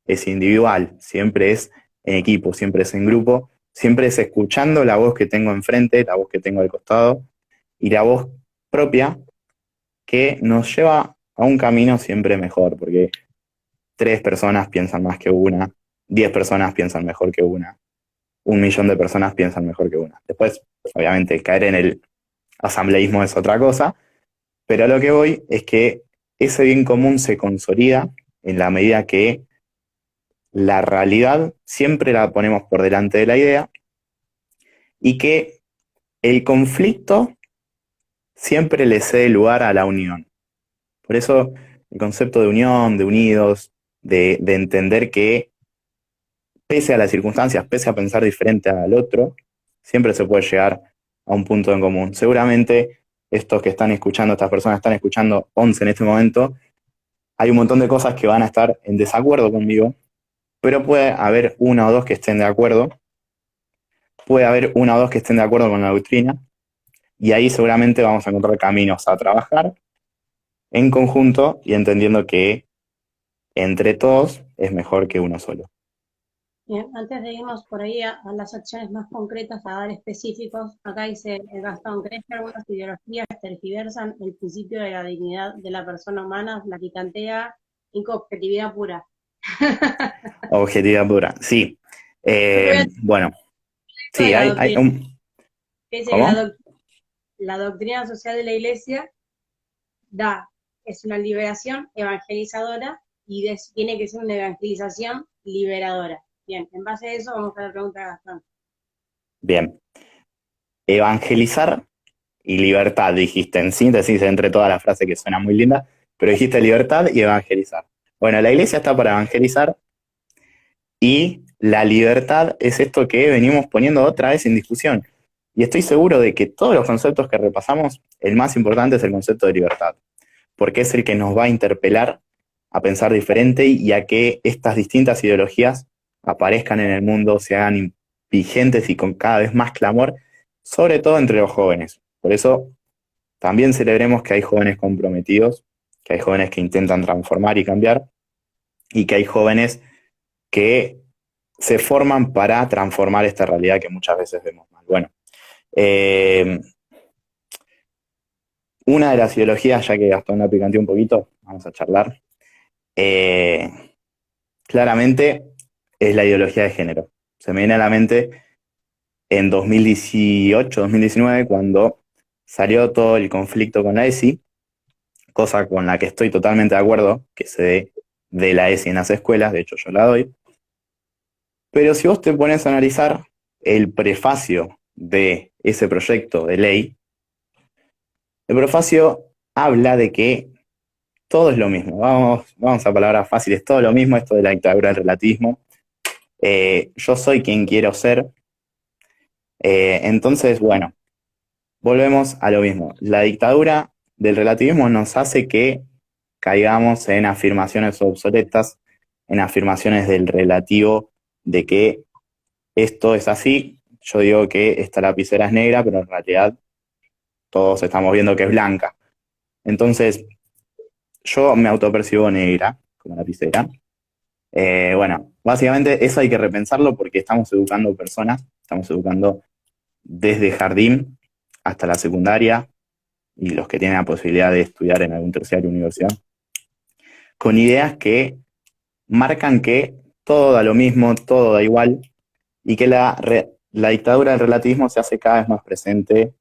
es individual, siempre es en equipo, siempre es en grupo, siempre es escuchando la voz que tengo enfrente, la voz que tengo al costado, y la voz propia que nos lleva a un camino siempre mejor, porque 3 personas piensan más que una, 10 personas piensan mejor que una, 1 millón de personas piensan mejor que una. Después, obviamente, caer en el asambleísmo es otra cosa, pero a lo que voy es que ese bien común se consolida en la medida que la realidad siempre la ponemos por delante de la idea y que el conflicto siempre le cede lugar a la unión. Por eso el concepto de unión, de unidos, de entender que pese a las circunstancias, pese a pensar diferente al otro, siempre se puede llegar a un punto en común. Seguramente estos que están escuchando, estas personas están escuchando 11 en este momento, hay un montón de cosas que van a estar en desacuerdo conmigo, pero puede haber una o dos que estén de acuerdo, puede haber una o dos que estén de acuerdo con la doctrina, y ahí seguramente vamos a encontrar caminos a trabajar en conjunto y entendiendo que entre todos es mejor que uno solo. Bien, antes de irnos por ahí a las acciones más concretas, a dar específicos, acá dice Gastón, ¿crees que algunas ideologías tergiversan el principio de la dignidad de la persona humana, la picantea, objetividad pura? Objetividad pura, sí. Yo te voy a decir Bueno, de sí, la hay doctrina, un... que dice que ¿Cómo? la doctrina social de la Iglesia es una liberación evangelizadora y tiene que ser una evangelización liberadora. Bien, en base a eso vamos a la pregunta de Gastón. Bien. Evangelizar y libertad, dijiste en síntesis entre toda la frase que suena muy linda, pero dijiste libertad y evangelizar. Bueno, la iglesia está para evangelizar y la libertad es esto que venimos poniendo otra vez en discusión. Y estoy seguro de que todos los conceptos que repasamos, el más importante es el concepto de libertad, porque es el que nos va a interpelar a pensar diferente y a que estas distintas ideologías aparezcan en el mundo, se hagan vigentes y con cada vez más clamor, sobre todo entre los jóvenes. Por eso también celebremos que hay jóvenes comprometidos, que hay jóvenes que intentan transformar y cambiar, y que hay jóvenes que se forman para transformar esta realidad que muchas veces vemos mal. Bueno, eh, una de las ideologías, ya que Gastón la picanteó un poquito, vamos a charlar, eh, claramente es la ideología de género. Se me viene a la mente en 2018, 2019, cuando salió todo el conflicto con la ESI, cosa con la que estoy totalmente de acuerdo, que se dé la ESI en las escuelas, de hecho yo la doy. Pero si vos te pones a analizar el prefacio de ese proyecto de ley, el prefacio habla de que todo es lo mismo. Vamos a palabras fáciles, todo lo mismo, esto de la dictadura del relativismo. Yo soy quien quiero ser. Entonces, bueno, volvemos a lo mismo. La dictadura del relativismo nos hace que caigamos en afirmaciones obsoletas, en afirmaciones del relativo, de que esto es así. Yo digo que esta lapicera es negra, pero en realidad todos estamos viendo que es blanca. Entonces, yo me autopercibo negra como lapicera. Bueno, básicamente eso hay que repensarlo porque estamos educando personas, estamos educando desde jardín hasta la secundaria y los que tienen la posibilidad de estudiar en algún terciario o universidad, con ideas que marcan que todo da lo mismo, todo da igual, y que la dictadura del relativismo se hace cada vez más presente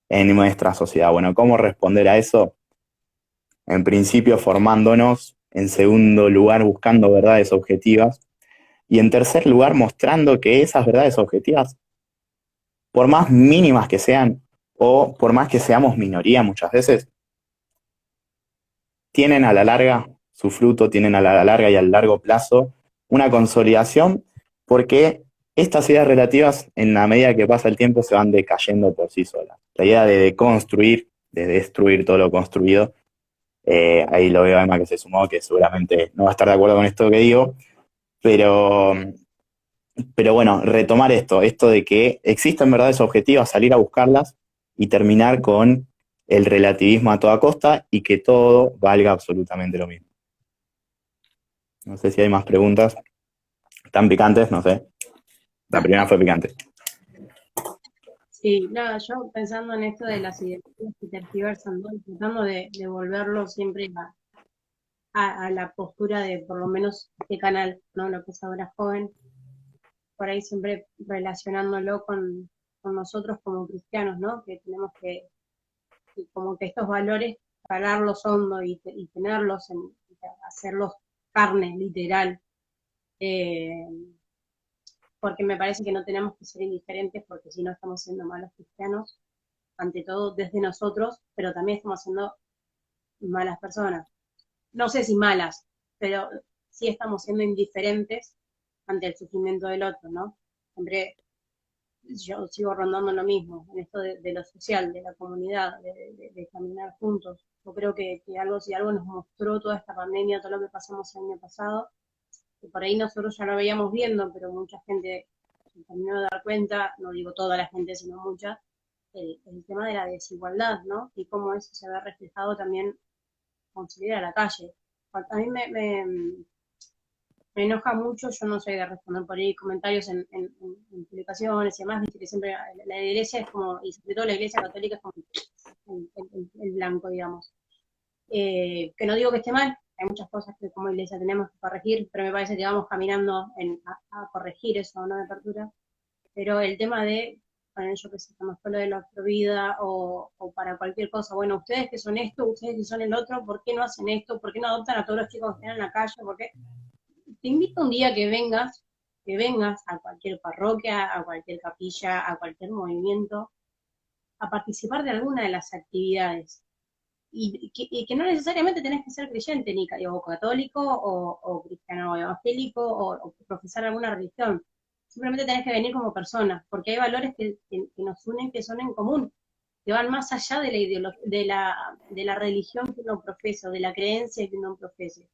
en nuestra sociedad. Bueno, ¿cómo responder a eso? En principio formándonos, en segundo lugar buscando verdades objetivas, y en tercer lugar mostrando que esas verdades objetivas, por más mínimas que sean, o por más que seamos minoría muchas veces, tienen a la larga su fruto, tienen a la larga y al largo plazo una consolidación, porque estas ideas relativas, en la medida que pasa el tiempo, se van decayendo por sí solas. La idea de deconstruir, de destruir todo lo construido, ahí lo veo a Emma que se sumó, que seguramente no va a estar de acuerdo con esto que digo, pero, pero bueno, retomar esto de que existen verdades objetivas, salir a buscarlas y terminar con el relativismo a toda costa y que todo valga absolutamente lo mismo. No sé si hay más preguntas. ¿Tan picantes? No sé. La primera fue picante. Sí, no, yo pensando en esto de las ideologías que tergiversan, ¿no? Tratando de volverlo siempre a la postura de por lo menos este canal, ¿no? Lo que es ahora joven, por ahí siempre relacionándolo con nosotros como cristianos, ¿no? Que tenemos que como que estos valores, calarlos hondo y tenerlos, hacerlos carne, literal. Eh, Porque me parece que no tenemos que ser indiferentes, porque si no estamos siendo malos cristianos, ante todo desde nosotros, pero también estamos siendo malas personas. No sé si malas, pero sí estamos siendo indiferentes ante el sufrimiento del otro, ¿no? Siempre yo sigo rondando lo mismo, en esto de lo social, de la comunidad, de caminar juntos. Yo creo que algo, si algo nos mostró toda esta pandemia, todo lo que pasamos el año pasado, que por ahí nosotros ya lo veíamos viendo, pero mucha gente se terminó de dar cuenta, no digo toda la gente, sino mucha, el tema de la desigualdad, ¿no? Y cómo eso se ve reflejado también con salir a la calle. A mí me enoja mucho, yo no soy de responder por ahí comentarios en publicaciones y demás, viste que siempre la iglesia es como, y sobre todo la iglesia católica es como el blanco, digamos. Que no digo que esté mal, hay muchas cosas que como iglesia tenemos que corregir, pero me parece que vamos caminando a corregir eso, ¿no? De apertura. Pero el tema de, bueno, yo que sé, como fue lo de la Provida o para cualquier cosa, bueno, ustedes que son esto, ustedes que son el otro, ¿por qué no hacen esto? ¿Por qué no adoptan a todos los chicos que están en la calle? ¿Por qué? Te invito un día que vengas a cualquier parroquia, a cualquier capilla, a cualquier movimiento, a participar de alguna de las actividades. Y que no necesariamente tenés que ser creyente, ni o católico, o cristiano, o evangélico, o profesar alguna religión. Simplemente tenés que venir como persona, porque hay valores que nos unen, que son en común, que van más allá de la religión que uno profesa, o de la creencia que uno profese.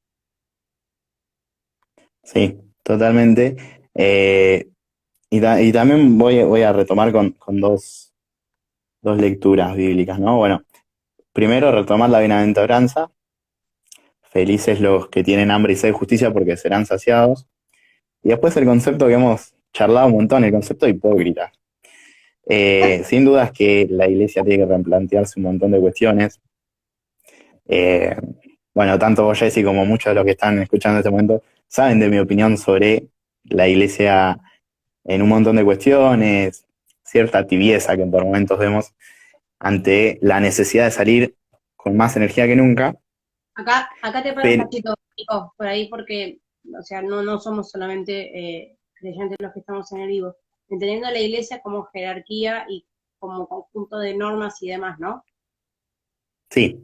Sí, totalmente. Y también voy a retomar con dos lecturas bíblicas, ¿no? Bueno, primero retomar la bienaventuranza. Felices los que tienen hambre y sed de justicia porque serán saciados. Y después el concepto que hemos charlado un montón, el concepto de hipócrita. Sin dudas que la iglesia tiene que replantearse un montón de cuestiones. Eh, bueno, tanto vos, Jessy, como muchos de los que están escuchando en este momento, saben de mi opinión sobre la iglesia en un montón de cuestiones, cierta tibieza que por momentos vemos ante la necesidad de salir con más energía que nunca. Acá te paro un Pero cachito, Nico, por ahí porque, o sea, no somos solamente creyentes los que estamos en el vivo, entendiendo la iglesia como jerarquía y como conjunto de normas y demás, ¿no? sí,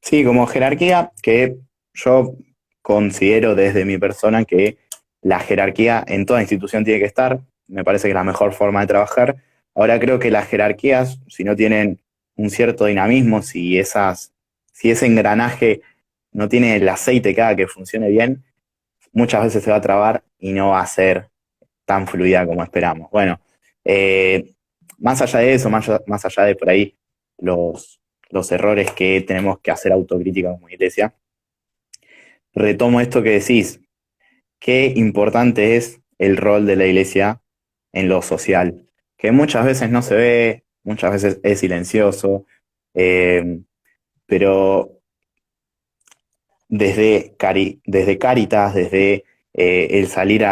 sí, como jerarquía que yo considero desde mi persona que la jerarquía en toda institución tiene que estar, me parece que es la mejor forma de trabajar. Ahora creo que las jerarquías, si no tienen un cierto dinamismo, si ese engranaje no tiene el aceite que haga que funcione bien, muchas veces se va a trabar y no va a ser tan fluida como esperamos. Bueno, eh, más allá de eso, más allá de por ahí los errores que tenemos que hacer autocrítica como iglesia, retomo esto que decís, qué importante es el rol de la iglesia en lo social, que muchas veces no se ve, muchas veces es silencioso, eh, pero desde Cáritas, desde el salir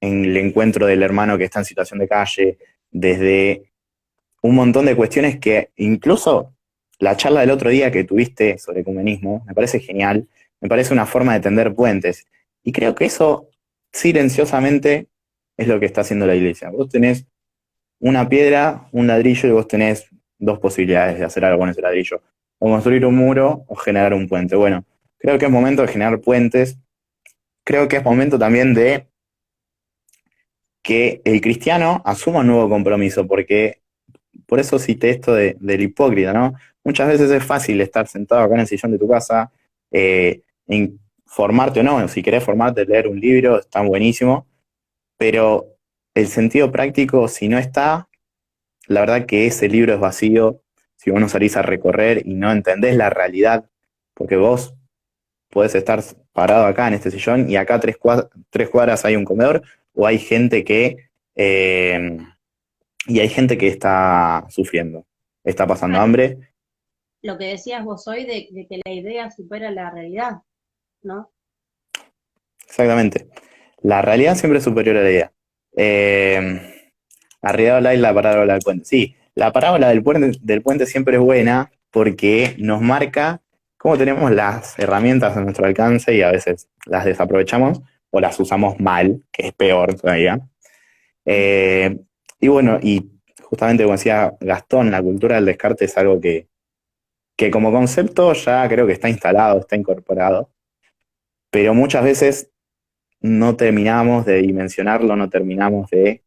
en el encuentro del hermano que está en situación de calle, desde un montón de cuestiones que incluso la charla del otro día que tuviste sobre ecumenismo me parece genial, me parece una forma de tender puentes. Y creo que eso silenciosamente es lo que está haciendo la iglesia. Vos tenés una piedra, un ladrillo y vos tenés dos posibilidades de hacer algo con ese ladrillo. O construir un muro o generar un puente. Bueno, creo que es momento de generar puentes. Creo que es momento también de que el cristiano asuma un nuevo compromiso, porque por eso cité esto del hipócrita, ¿no? Muchas veces es fácil estar sentado acá en el sillón de tu casa, formarte o no, si querés formarte, leer un libro, está buenísimo, pero el sentido práctico, si no está, la verdad que ese libro es vacío, si vos no salís a recorrer y no entendés la realidad, porque vos podés estar parado acá en este sillón y acá a tres cuadras hay un comedor o hay gente y hay gente que está sufriendo, está pasando Bueno, hambre. lo que decías vos hoy de que la idea supera la realidad, ¿no? Exactamente. La realidad siempre es superior a la idea. Eh, Arriba habla y la parábola del puente. Sí, la parábola del puente siempre es buena porque nos marca cómo tenemos las herramientas a nuestro alcance y a veces las desaprovechamos o las usamos mal, que es peor todavía. Eh, y bueno, y justamente como decía Gastón, la cultura del descarte es algo que como concepto ya creo que está instalado, está incorporado, pero muchas veces no terminamos de dimensionarlo, no terminamos de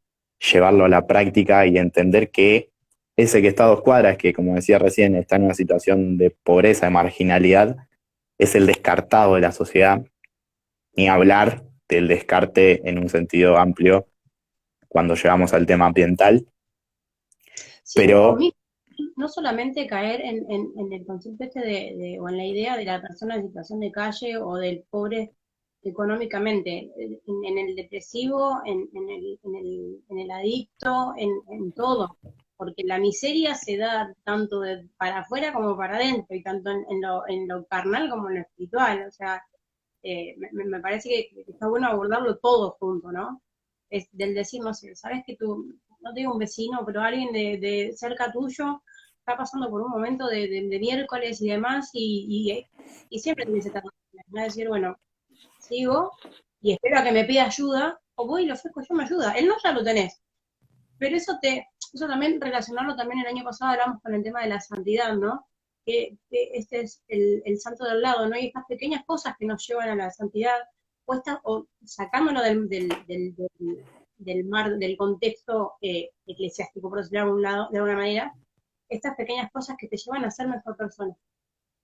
llevarlo a la práctica y entender que ese que está a 2 cuadras, que como decía recién, está en una situación de pobreza, de marginalidad, es el descartado de la sociedad, ni hablar del descarte en un sentido amplio cuando llegamos al tema ambiental, Sí, o pero mismo, no solamente caer en el concepto este o en la idea de la persona en situación de calle o del pobre económicamente, en el depresivo, en el adicto, en todo, porque la miseria se da tanto para afuera como para adentro, y tanto en lo carnal como en lo espiritual, o sea, me parece que está bueno abordarlo todo junto, ¿no? Es del decir, no sé, sabes que tú, no te digo un vecino, pero alguien de cerca tuyo está pasando por un momento de miércoles y demás, y siempre tienes esta posibilidad de decir, bueno, sigo y espero a que me pida ayuda, o voy y le ofrezco yo me ayuda. El no ya lo tenés, pero eso también relacionarlo también el año pasado hablamos con el tema de la santidad, ¿no? Que este es el santo del lado, ¿no? Y estas pequeñas cosas que nos llevan a la santidad, o sacándolo del mar, del contexto eclesiástico, por decirlo de algún lado, de alguna manera, estas pequeñas cosas que te llevan a ser mejor persona,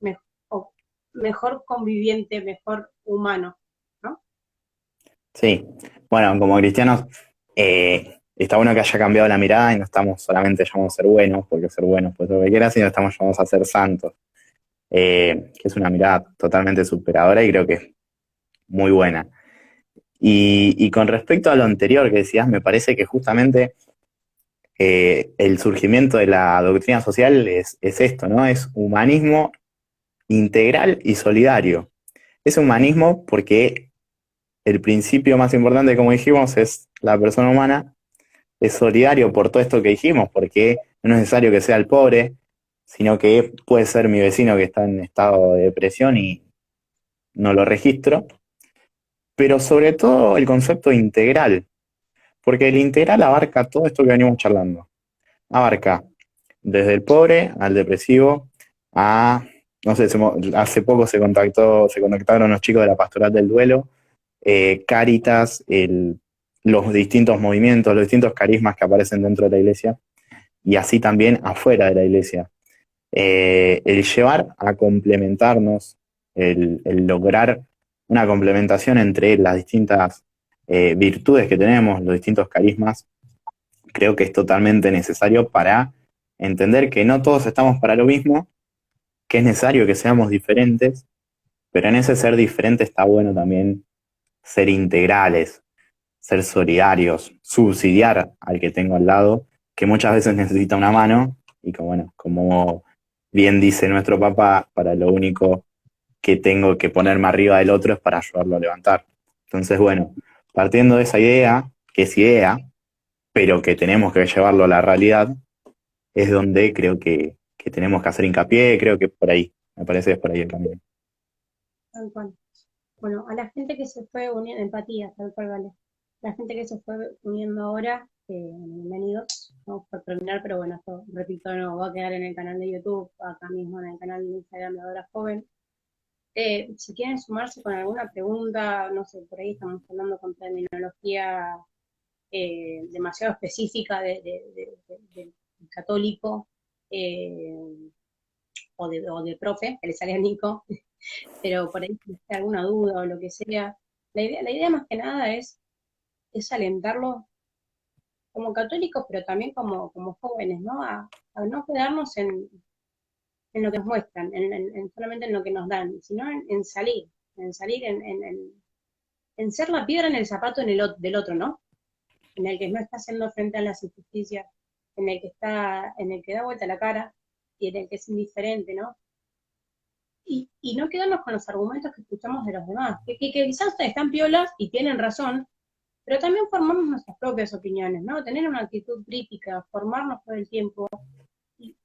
mejor, mejor conviviente, mejor humano, ¿no? sí, bueno, como cristianos, está bueno que haya cambiado la mirada y no estamos solamente llamados a ser buenos, porque ser buenos pues lo que quieras, sino estamos llamados a ser santos, que es una mirada totalmente superadora y creo que es muy buena. Y con respecto a lo anterior que decías, me parece que justamente el surgimiento de la doctrina social es esto, ¿no? Es humanismo integral y solidario. Es humanismo porque el principio más importante, como dijimos, es la persona humana. Es solidario por todo esto que dijimos, porque no es necesario que sea el pobre, sino que puede ser mi vecino que está en estado de depresión y no lo registro. Pero sobre todo el concepto integral, porque el integral abarca todo esto que venimos charlando. Abarca desde el pobre al depresivo a, no sé, hace poco se contactaron los chicos de la Pastoral del Duelo, Cáritas, los distintos movimientos, los distintos carismas que aparecen dentro de la iglesia y así también afuera de la iglesia. El llevar a complementarnos, el lograr una complementación entre las distintas virtudes que tenemos, los distintos carismas, creo que es totalmente necesario para entender que no todos estamos para lo mismo, que es necesario que seamos diferentes, pero en ese ser diferente está bueno también ser integrales, ser solidarios, subsidiar al que tengo al lado, que muchas veces necesita una mano, y que bueno, como bien dice nuestro papá, para lo único que tengo que ponerme arriba del otro es para ayudarlo a levantar. Entonces, bueno, partiendo de esa idea, que es idea, pero que tenemos que llevarlo a la realidad, es donde creo que tenemos que hacer hincapié, creo que por ahí, me parece que es por ahí el camino. Tal cual. Bueno, a la gente que se fue uniendo, empatía, tal cual, vale. La gente que se fue uniendo ahora, bienvenidos. Vamos por terminar, pero bueno, esto, repito, no va a quedar en el canal de YouTube, acá mismo en el canal de Instagram de Ahora Joven. Si quieren sumarse con alguna pregunta, no sé, por ahí estamos hablando con terminología demasiado específica del católico eh, o de profe, que le sale a Nico, pero por ahí si hay alguna duda o lo que sea. La idea más que nada es alentarlo como católicos, pero también como jóvenes, ¿no? A no quedarnos en lo que nos muestran, solamente en lo que nos dan, sino en salir, en ser la piedra en el zapato del otro, ¿no? En el que no está haciendo frente a las injusticias, en el que da vuelta la cara y en el que es indiferente, ¿no? Y no quedarnos con los argumentos que escuchamos de los demás, que quizás están piolas y tienen razón, pero también formamos nuestras propias opiniones, ¿no? Tener una actitud crítica, formarnos todo el tiempo, y,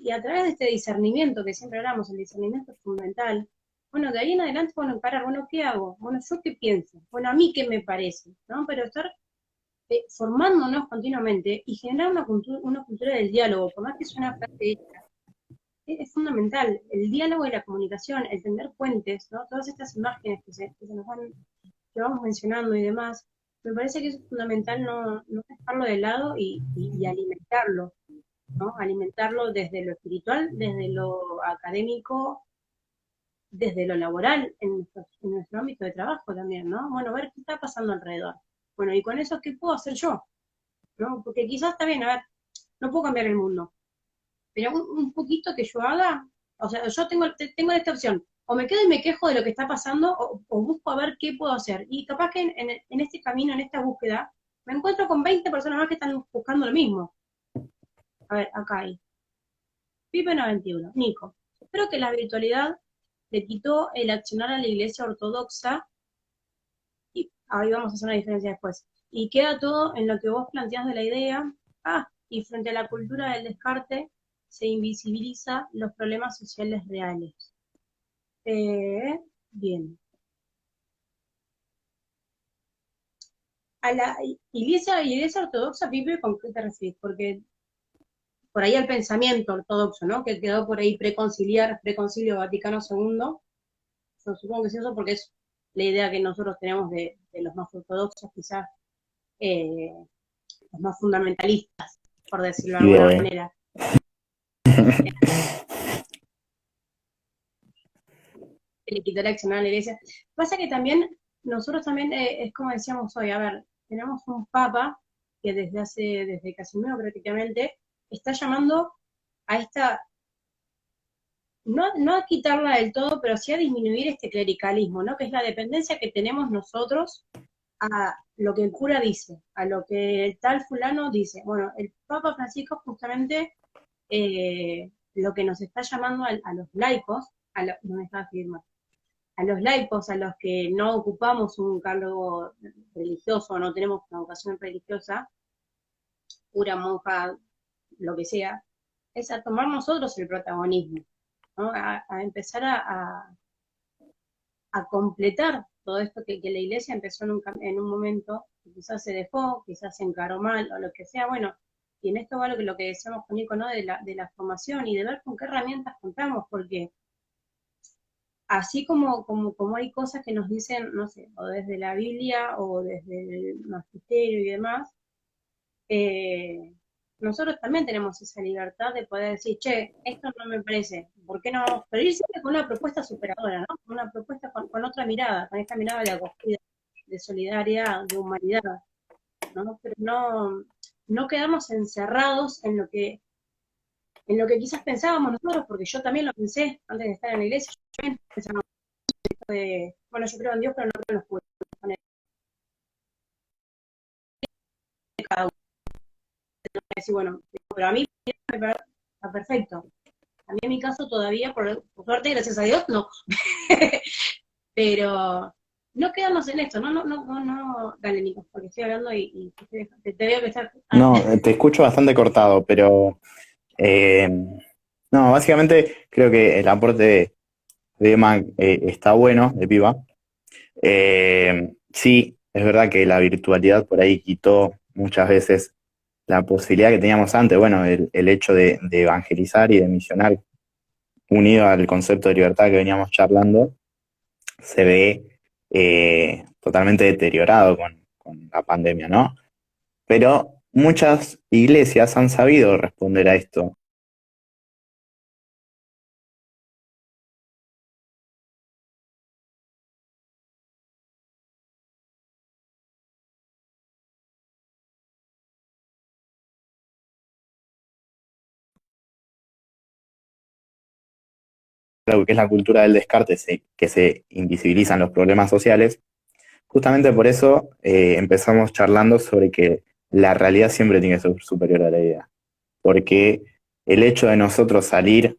y a través de este discernimiento que siempre hablamos, el discernimiento es fundamental, bueno, de ahí en adelante, bueno, encarar, bueno, ¿qué hago? Bueno, ¿yo qué pienso? Bueno, ¿a mí qué me parece? ¿No? Pero estar formándonos continuamente y generar una cultura del diálogo, por más que es una frase hecha, es fundamental. El diálogo y la comunicación, el tender puentes, ¿no? Todas estas imágenes que se nos van que vamos mencionando y demás, me parece que es fundamental no dejarlo de lado y alimentarlo, ¿no? Alimentarlo desde lo espiritual, desde lo académico, desde lo laboral, en nuestro ámbito de trabajo también, ¿no? Bueno, ver qué está pasando alrededor. Bueno, y con eso, ¿qué puedo hacer yo? ¿No? Porque quizás está bien, a ver, no puedo cambiar el mundo, pero un poquito que yo haga, o sea, yo tengo esta opción, o me quedo y me quejo de lo que está pasando, o busco a ver qué puedo hacer. Y capaz que en este camino, en esta búsqueda, me encuentro con 20 personas más que están buscando lo mismo. A ver, acá hay. Pipe 91, Nico. Creo que la virtualidad le quitó el accionar a la iglesia ortodoxa, y ahí vamos a hacer una diferencia después. Y queda todo en lo que vos planteás de la idea, y frente a la cultura del descarte, se invisibiliza los problemas sociales reales. Bien. A la iglesia ortodoxa, Pipe, ¿con qué te refieres? Porque por ahí el pensamiento ortodoxo, ¿no? Que quedó por ahí preconcilio Vaticano II, yo supongo que es eso porque es la idea que nosotros tenemos de los más ortodoxos, quizás eh, los más fundamentalistas, por decirlo de Y alguna de, manera. Que le quitó la accionar a la iglesia. Pasa que también, nosotros también, es como decíamos hoy, a ver, tenemos un papa que desde Casimiro prácticamente, está llamando a esta, no a quitarla del todo, pero sí a disminuir este clericalismo, ¿no? Que es la dependencia que tenemos nosotros a lo que el cura dice, a lo que el tal fulano dice. Bueno, el Papa Francisco justamente lo que nos está llamando a los laicos, no me estaba firmando, a los laicos, a los que no ocupamos un cargo religioso, no tenemos una vocación religiosa, cura, monja, lo que sea, es a tomar nosotros el protagonismo, ¿no? A empezar a completar todo esto que la iglesia empezó en un momento, que quizás se dejó, quizás se encaró mal, o lo que sea, bueno, y en esto va lo que decíamos con Nico, ¿no? De la formación y de ver con qué herramientas contamos, porque así como hay cosas que nos dicen, no sé, o desde la Biblia o desde el magisterio y demás, eh, nosotros también tenemos esa libertad de poder decir, che, esto no me parece, ¿por qué no? Pero ir siempre con una propuesta superadora, ¿no? Con una propuesta con otra mirada, con esta mirada de acogida, de solidaridad, de humanidad, ¿no? Pero no quedarnos encerrados en lo que quizás pensábamos nosotros, porque yo también lo pensé antes de estar en la iglesia, yo también pensaba bueno, yo creo en Dios, pero no creo en los juegos. Cada uno decir, bueno, pero a mí está perfecto. A mí en mi caso todavía, por suerte, gracias a Dios, no. Pero no quedarnos en esto, no, dale, Nico, porque estoy hablando y te veo que estás... no, te escucho bastante cortado, pero eh, no, básicamente creo que el aporte de Emma está bueno, de Piva. Sí, es verdad que la virtualidad por ahí quitó muchas veces la posibilidad que teníamos antes, bueno, el hecho de evangelizar y de misionar, unido al concepto de libertad que veníamos charlando, se ve totalmente deteriorado con la pandemia, ¿no? Pero muchas iglesias han sabido responder a esto. Lo que es la cultura del descarte, que se invisibilizan los problemas sociales. Justamente por eso empezamos charlando sobre que la realidad siempre tiene que ser superior a la idea. Porque el hecho de nosotros salir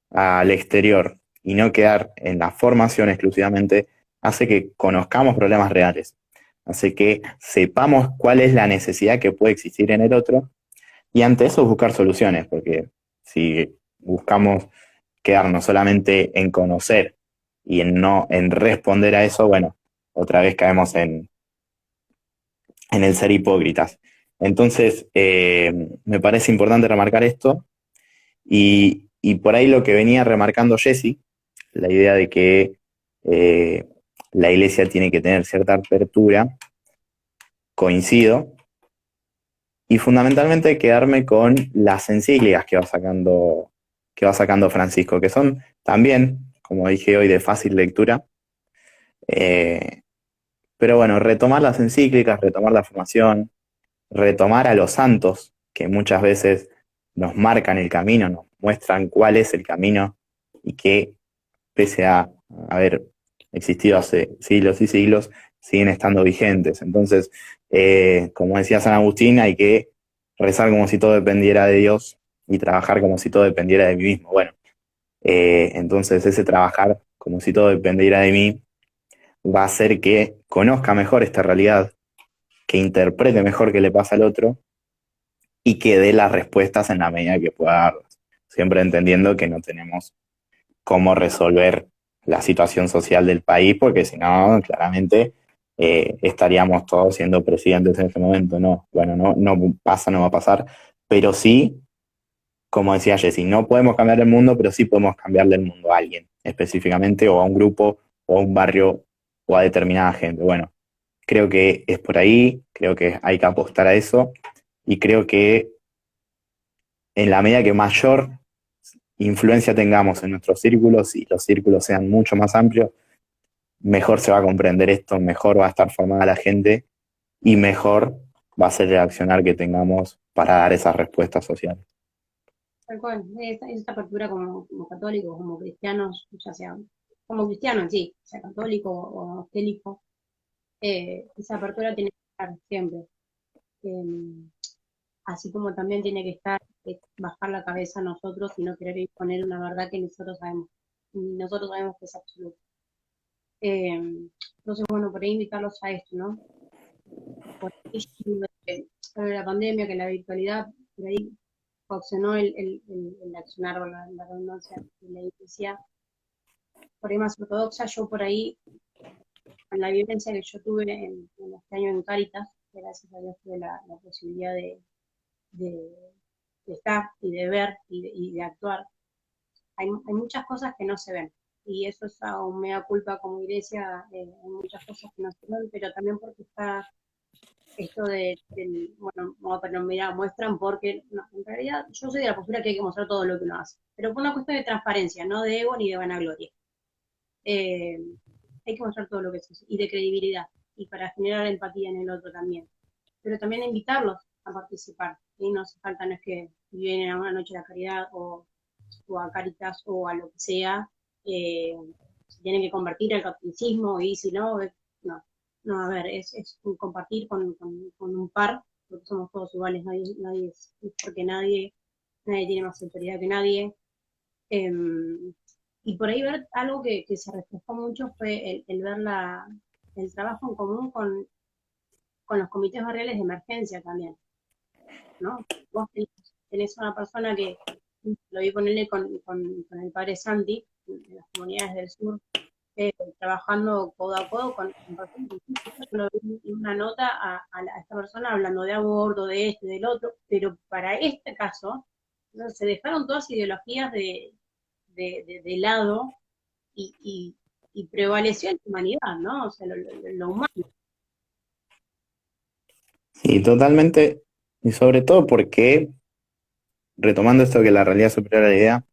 al exterior y no quedar en la formación exclusivamente hace que conozcamos problemas reales, hace que sepamos cuál es la necesidad que puede existir en el otro y ante eso buscar soluciones, porque si buscamos quedarnos solamente en conocer y en responder a eso, bueno, otra vez caemos en el ser hipócritas. Entonces, me parece importante remarcar esto y por ahí lo que venía remarcando Jesse, la idea de que la iglesia tiene que tener cierta apertura, coincido, y fundamentalmente quedarme con las encíclicas que va sacando Francisco, que son también, como dije hoy, de fácil lectura. Pero bueno, retomar las encíclicas, retomar la formación, retomar a los santos, que muchas veces nos marcan el camino, nos muestran cuál es el camino y que pese a haber existido hace siglos y siglos, siguen estando vigentes. Entonces, como decía San Agustín, hay que rezar como si todo dependiera de Dios y trabajar como si todo dependiera de mí mismo. Bueno, entonces ese trabajar como si todo dependiera de mí va a hacer que conozca mejor esta realidad, que interprete mejor qué le pasa al otro y que dé las respuestas en la medida que pueda darlas. Siempre entendiendo que no tenemos cómo resolver la situación social del país, porque si no, claramente estaríamos todos siendo presidentes en este momento. No, bueno, no pasa, no va a pasar, pero sí, como decía Jessy, no podemos cambiar el mundo, pero sí podemos cambiarle el mundo a alguien específicamente, o a un grupo, o a un barrio, o a determinada gente. Bueno, creo que es por ahí, creo que hay que apostar a eso, y creo que en la medida que mayor influencia tengamos en nuestros círculos y los círculos sean mucho más amplios, mejor se va a comprender esto, mejor va a estar formada la gente y mejor va a ser el accionar que tengamos para dar esas respuestas sociales. Tal cual, esta apertura como católicos, como cristianos, ya sea, como cristiano en sí, sea católico o evangélico, esa apertura tiene que estar siempre. Eh, Así como también tiene que estar bajar la cabeza a nosotros y no querer imponer una verdad que nosotros sabemos que es absoluta. Entonces, bueno, por ahí invitarlos a esto, ¿no? Por ahí, la pandemia, que la virtualidad, por ahí coaccionó el accionar o la redundancia de la iglesia, por ahí más ortodoxa. Yo por ahí, con la violencia que yo tuve en este año en Cáritas, gracias a Dios tuve la posibilidad de, de estar y de ver y de actuar. Hay muchas cosas que no se ven, y eso es aún mea culpa como iglesia. Hay muchas cosas que no se ven, pero también porque está esto bueno, pero mira, muestran porque, no, en realidad yo soy de la postura que hay que mostrar todo lo que uno hace, pero por una cuestión de transparencia, no de ego ni de vanagloria. Eh, Hay que mostrar todo lo que se hace, y de credibilidad, y para generar empatía en el otro también, pero también invitarlos a participar, y no hace falta, no es que vienen a una noche de la caridad o a Caritas o a lo que sea, se tienen que convertir al catolicismo, y si no, no, no, a ver, es un compartir con un par, porque somos todos iguales, nadie es porque nadie tiene más autoridad que nadie. Eh, y por ahí ver algo que se reflejó mucho fue el ver el trabajo en común con los comités barriales de emergencia también, ¿no? Vos tenés una persona que lo vi ponerle con el padre Santi, en las comunidades del sur, trabajando codo a codo con personas. Yo lo vi en una nota a esta persona hablando de aborto, de este, del otro, pero para este caso, ¿no? Se dejaron todas ideologías de lado y prevaleció la humanidad, ¿no? O sea, lo humano. Sí, totalmente, y sobre todo porque, retomando esto que la realidad superior a la idea,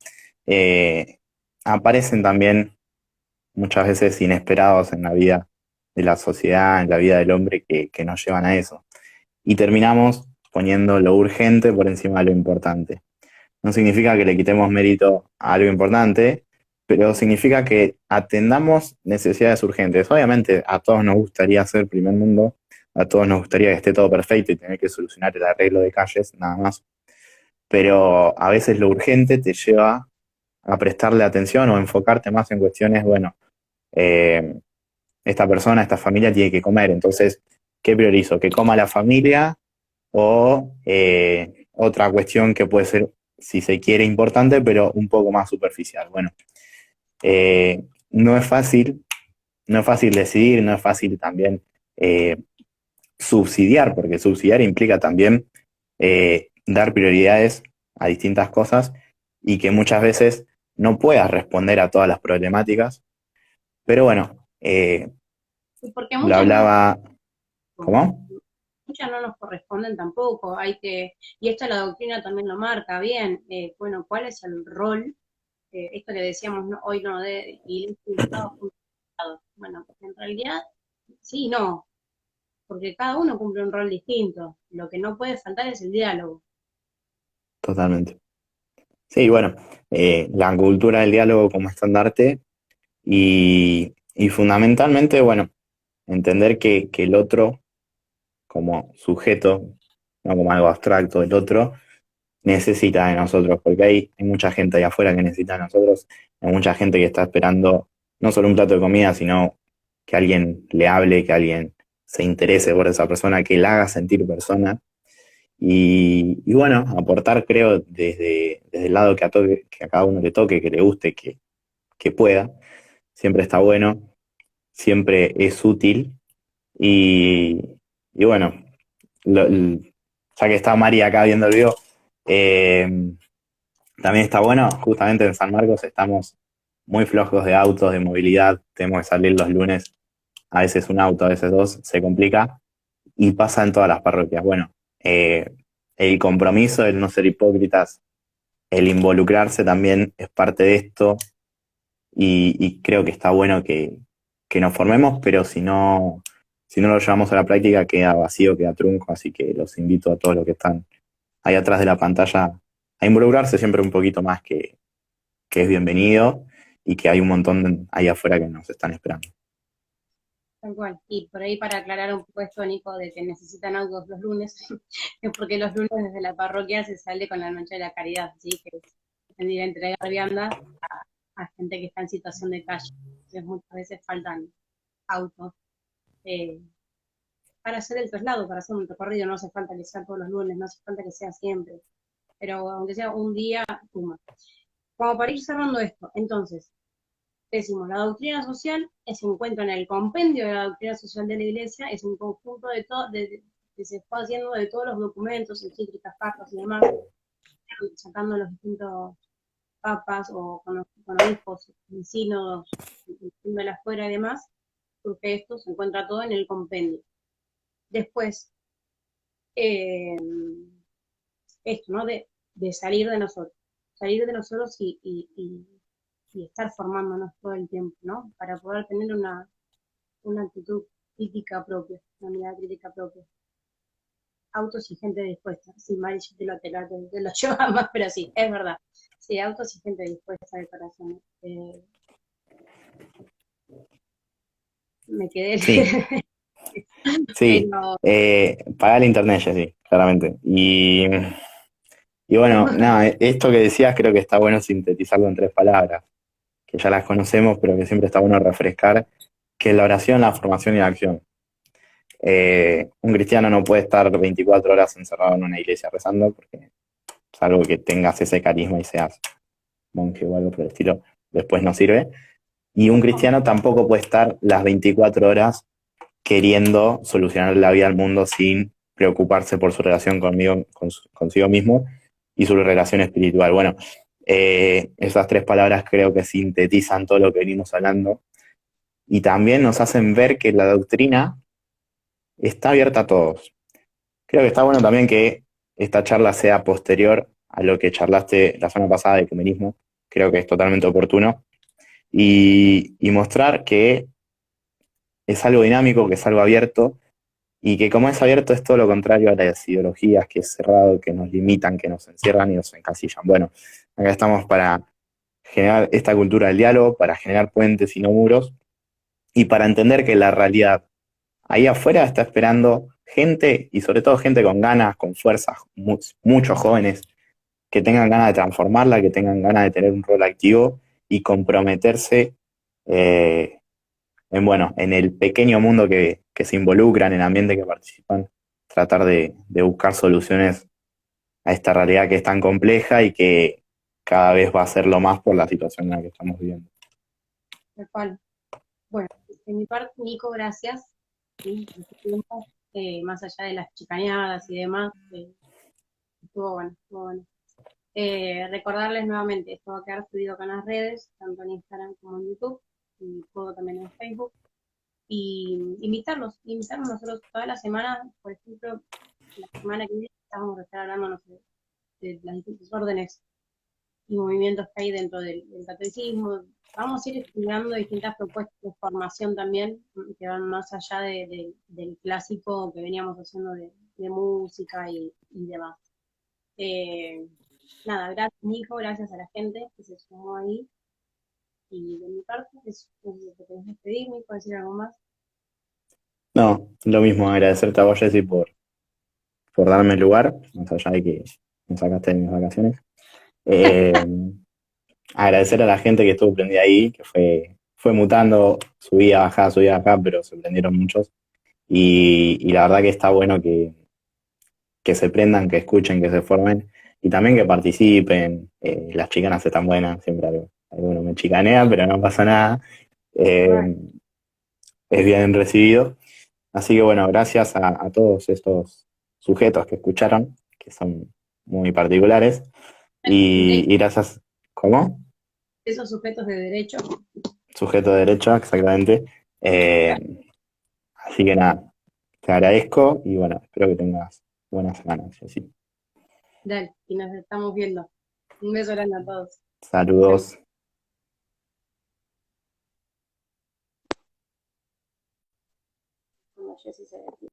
eh, aparecen también muchas veces inesperados en la vida de la sociedad, en la vida del hombre, que nos llevan a eso. Y terminamos poniendo lo urgente por encima de lo importante. No significa que le quitemos mérito a algo importante, pero significa que atendamos necesidades urgentes. Obviamente a todos nos gustaría ser primer mundo, a todos nos gustaría que esté todo perfecto y tener que solucionar el arreglo de calles, nada más. Pero a veces lo urgente te lleva a prestarle atención o enfocarte más en cuestiones, bueno, eh, esta persona, esta familia tiene que comer, entonces, ¿qué priorizo? ¿Que coma la familia o otra cuestión que puede ser, si se quiere, importante, pero un poco más superficial? Bueno, no es fácil, no es fácil decidir, no es fácil también eh, subsidiar, porque subsidiar implica también dar prioridades a distintas cosas y que muchas veces no puedas responder a todas las problemáticas, pero bueno, Porque lo muchas no, hablaba, ¿cómo? muchas no nos corresponden tampoco, y esto la doctrina también lo marca bien, bueno, ¿cuál es el rol? Esto que decíamos hoy, no, de Iglesia y Estado juntados. Bueno, en realidad, sí, no, porque cada uno cumple un rol distinto. Lo que no puede faltar es el diálogo. Totalmente. Sí, bueno, la cultura del diálogo como estandarte y fundamentalmente, bueno, entender que el otro como sujeto, no como algo abstracto, el otro necesita de nosotros, porque hay mucha gente ahí afuera que necesita de nosotros, hay mucha gente que está esperando no solo un plato de comida, sino que alguien le hable, que alguien se interese por esa persona, que la haga sentir persona. Y bueno, aportar, creo, desde el lado que a cada uno le toque, que le guste, que pueda, siempre está bueno, siempre es útil. Y bueno, ya que está Mari acá viendo el video, eh, también está bueno, justamente en San Marcos estamos muy flojos de autos, de movilidad, tenemos que salir los lunes, a veces un auto, a veces dos, se complica y pasa en todas las parroquias. Bueno, el compromiso, el no ser hipócritas, el involucrarse también es parte de esto y creo que está bueno que nos formemos, pero si no lo llevamos a la práctica queda vacío, queda trunco, así que los invito a todos los que están ahí atrás de la pantalla a involucrarse siempre un poquito más que es bienvenido y que hay un montón ahí afuera que nos están esperando. Tal cual. Y por ahí para aclarar un poco esto, Nico, de que necesitan autos los lunes, es porque los lunes desde la parroquia se sale con la Noche de la Caridad, ¿sí? Que es tendría a entregar viandas a gente que está en situación de calle. Entonces muchas veces faltan autos eh, para hacer el traslado, para hacer un recorrido. No hace falta que sea todos los lunes, no hace falta que sea siempre, pero aunque sea un día, suma. Como para ir cerrando esto, entonces, decimos, la doctrina social se encuentra en el compendio de la doctrina social de la Iglesia, es un conjunto de todo, que se fue haciendo de todos los documentos, encíclicas, cartas y demás, sacando los distintos papas o con obispos, sínodos, de la fuera y demás, porque esto se encuentra todo en el compendio. Después, eh, esto, ¿no? De salir de nosotros y estar formándonos todo el tiempo, ¿no? Para poder tener una actitud crítica propia, una mirada crítica propia. Autos y gente dispuesta. Sí, Mari, yo te lo llevo más, pero sí, es verdad. Sí, autos y gente dispuesta de corazón. Me quedé. Sí, sí, Pero pagar el internet, ya sí, claramente. Y bueno, nada, esto que decías creo que está bueno sintetizarlo en tres palabras, que ya las conocemos, pero que siempre está bueno refrescar, que es la oración, la formación y la acción. Un cristiano no puede estar 24 horas encerrado en una iglesia rezando, porque salvo que tengas ese carisma y seas monje o algo por el estilo, después no sirve. Y un cristiano tampoco puede estar las 24 horas queriendo solucionar la vida al mundo sin preocuparse por su relación consigo mismo y su relación espiritual. Bueno, esas tres palabras creo que sintetizan todo lo que venimos hablando y también nos hacen ver que la doctrina está abierta a todos. Creo que está bueno también que esta charla sea posterior a lo que charlaste la semana pasada de ecumenismo. Creo que es totalmente oportuno. Y mostrar que es algo dinámico, que es algo abierto, y que como es abierto es todo lo contrario a las ideologías, que es cerrado, que nos limitan, que nos encierran y nos encasillan. Bueno, acá estamos para generar esta cultura del diálogo, para generar puentes y no muros, y para entender que la realidad ahí afuera está esperando gente, y sobre todo gente con ganas, con fuerzas, muchos jóvenes que tengan ganas de transformarla, que tengan ganas de tener un rol activo y comprometerse eh, bueno, en el pequeño mundo que se involucran, en el ambiente que participan, tratar de buscar soluciones a esta realidad que es tan compleja y que cada vez va a ser lo más por la situación en la que estamos viviendo. tal cual. Bueno, de mi parte, Nico, gracias. ¿Sí? Este tiempo, más allá de las chicaneadas y demás, estuvo bueno, estuvo bueno. Recordarles nuevamente, esto va a quedar subido acá en las redes, tanto en Instagram como en YouTube, y todo también en Facebook. y invitarlos nosotros toda la semana, por ejemplo, la semana que viene vamos a estar hablando, no sé, de las distintas órdenes y movimientos que hay dentro del catolicismo. Vamos a ir estudiando distintas propuestas de formación también, que van más allá del clásico que veníamos haciendo de música y demás. Eh, Nada, gracias Nico, gracias a la gente que se sumó ahí. Y de mi parte, no sé si te querés despedir, Nico, decir algo más. No, lo mismo, agradecerte a vos, Jessy, por darme el lugar, más allá de que me sacaste de mis vacaciones. Eh, Agradecer a la gente que estuvo prendida ahí, que fue mutando, subía, bajaba, pero se prendieron muchos. Y la verdad que está bueno que se prendan, que escuchen, que se formen y también que participen. Las chicanas están buenas, siempre alguno me chicanea, pero no pasa nada. Bueno, Eh, es bien recibido. Así que bueno, gracias a todos estos sujetos que escucharon, que son muy particulares. de Y gracias, ¿cómo? esos sujetos de derecho. Sujeto de derecho, exactamente. Eh, Así que nada, te agradezco y bueno, espero que tengas buenas semanas. Jessy. Dale, y nos estamos viendo. Un beso grande a todos. Chao. Saludos. Cuando Jessy se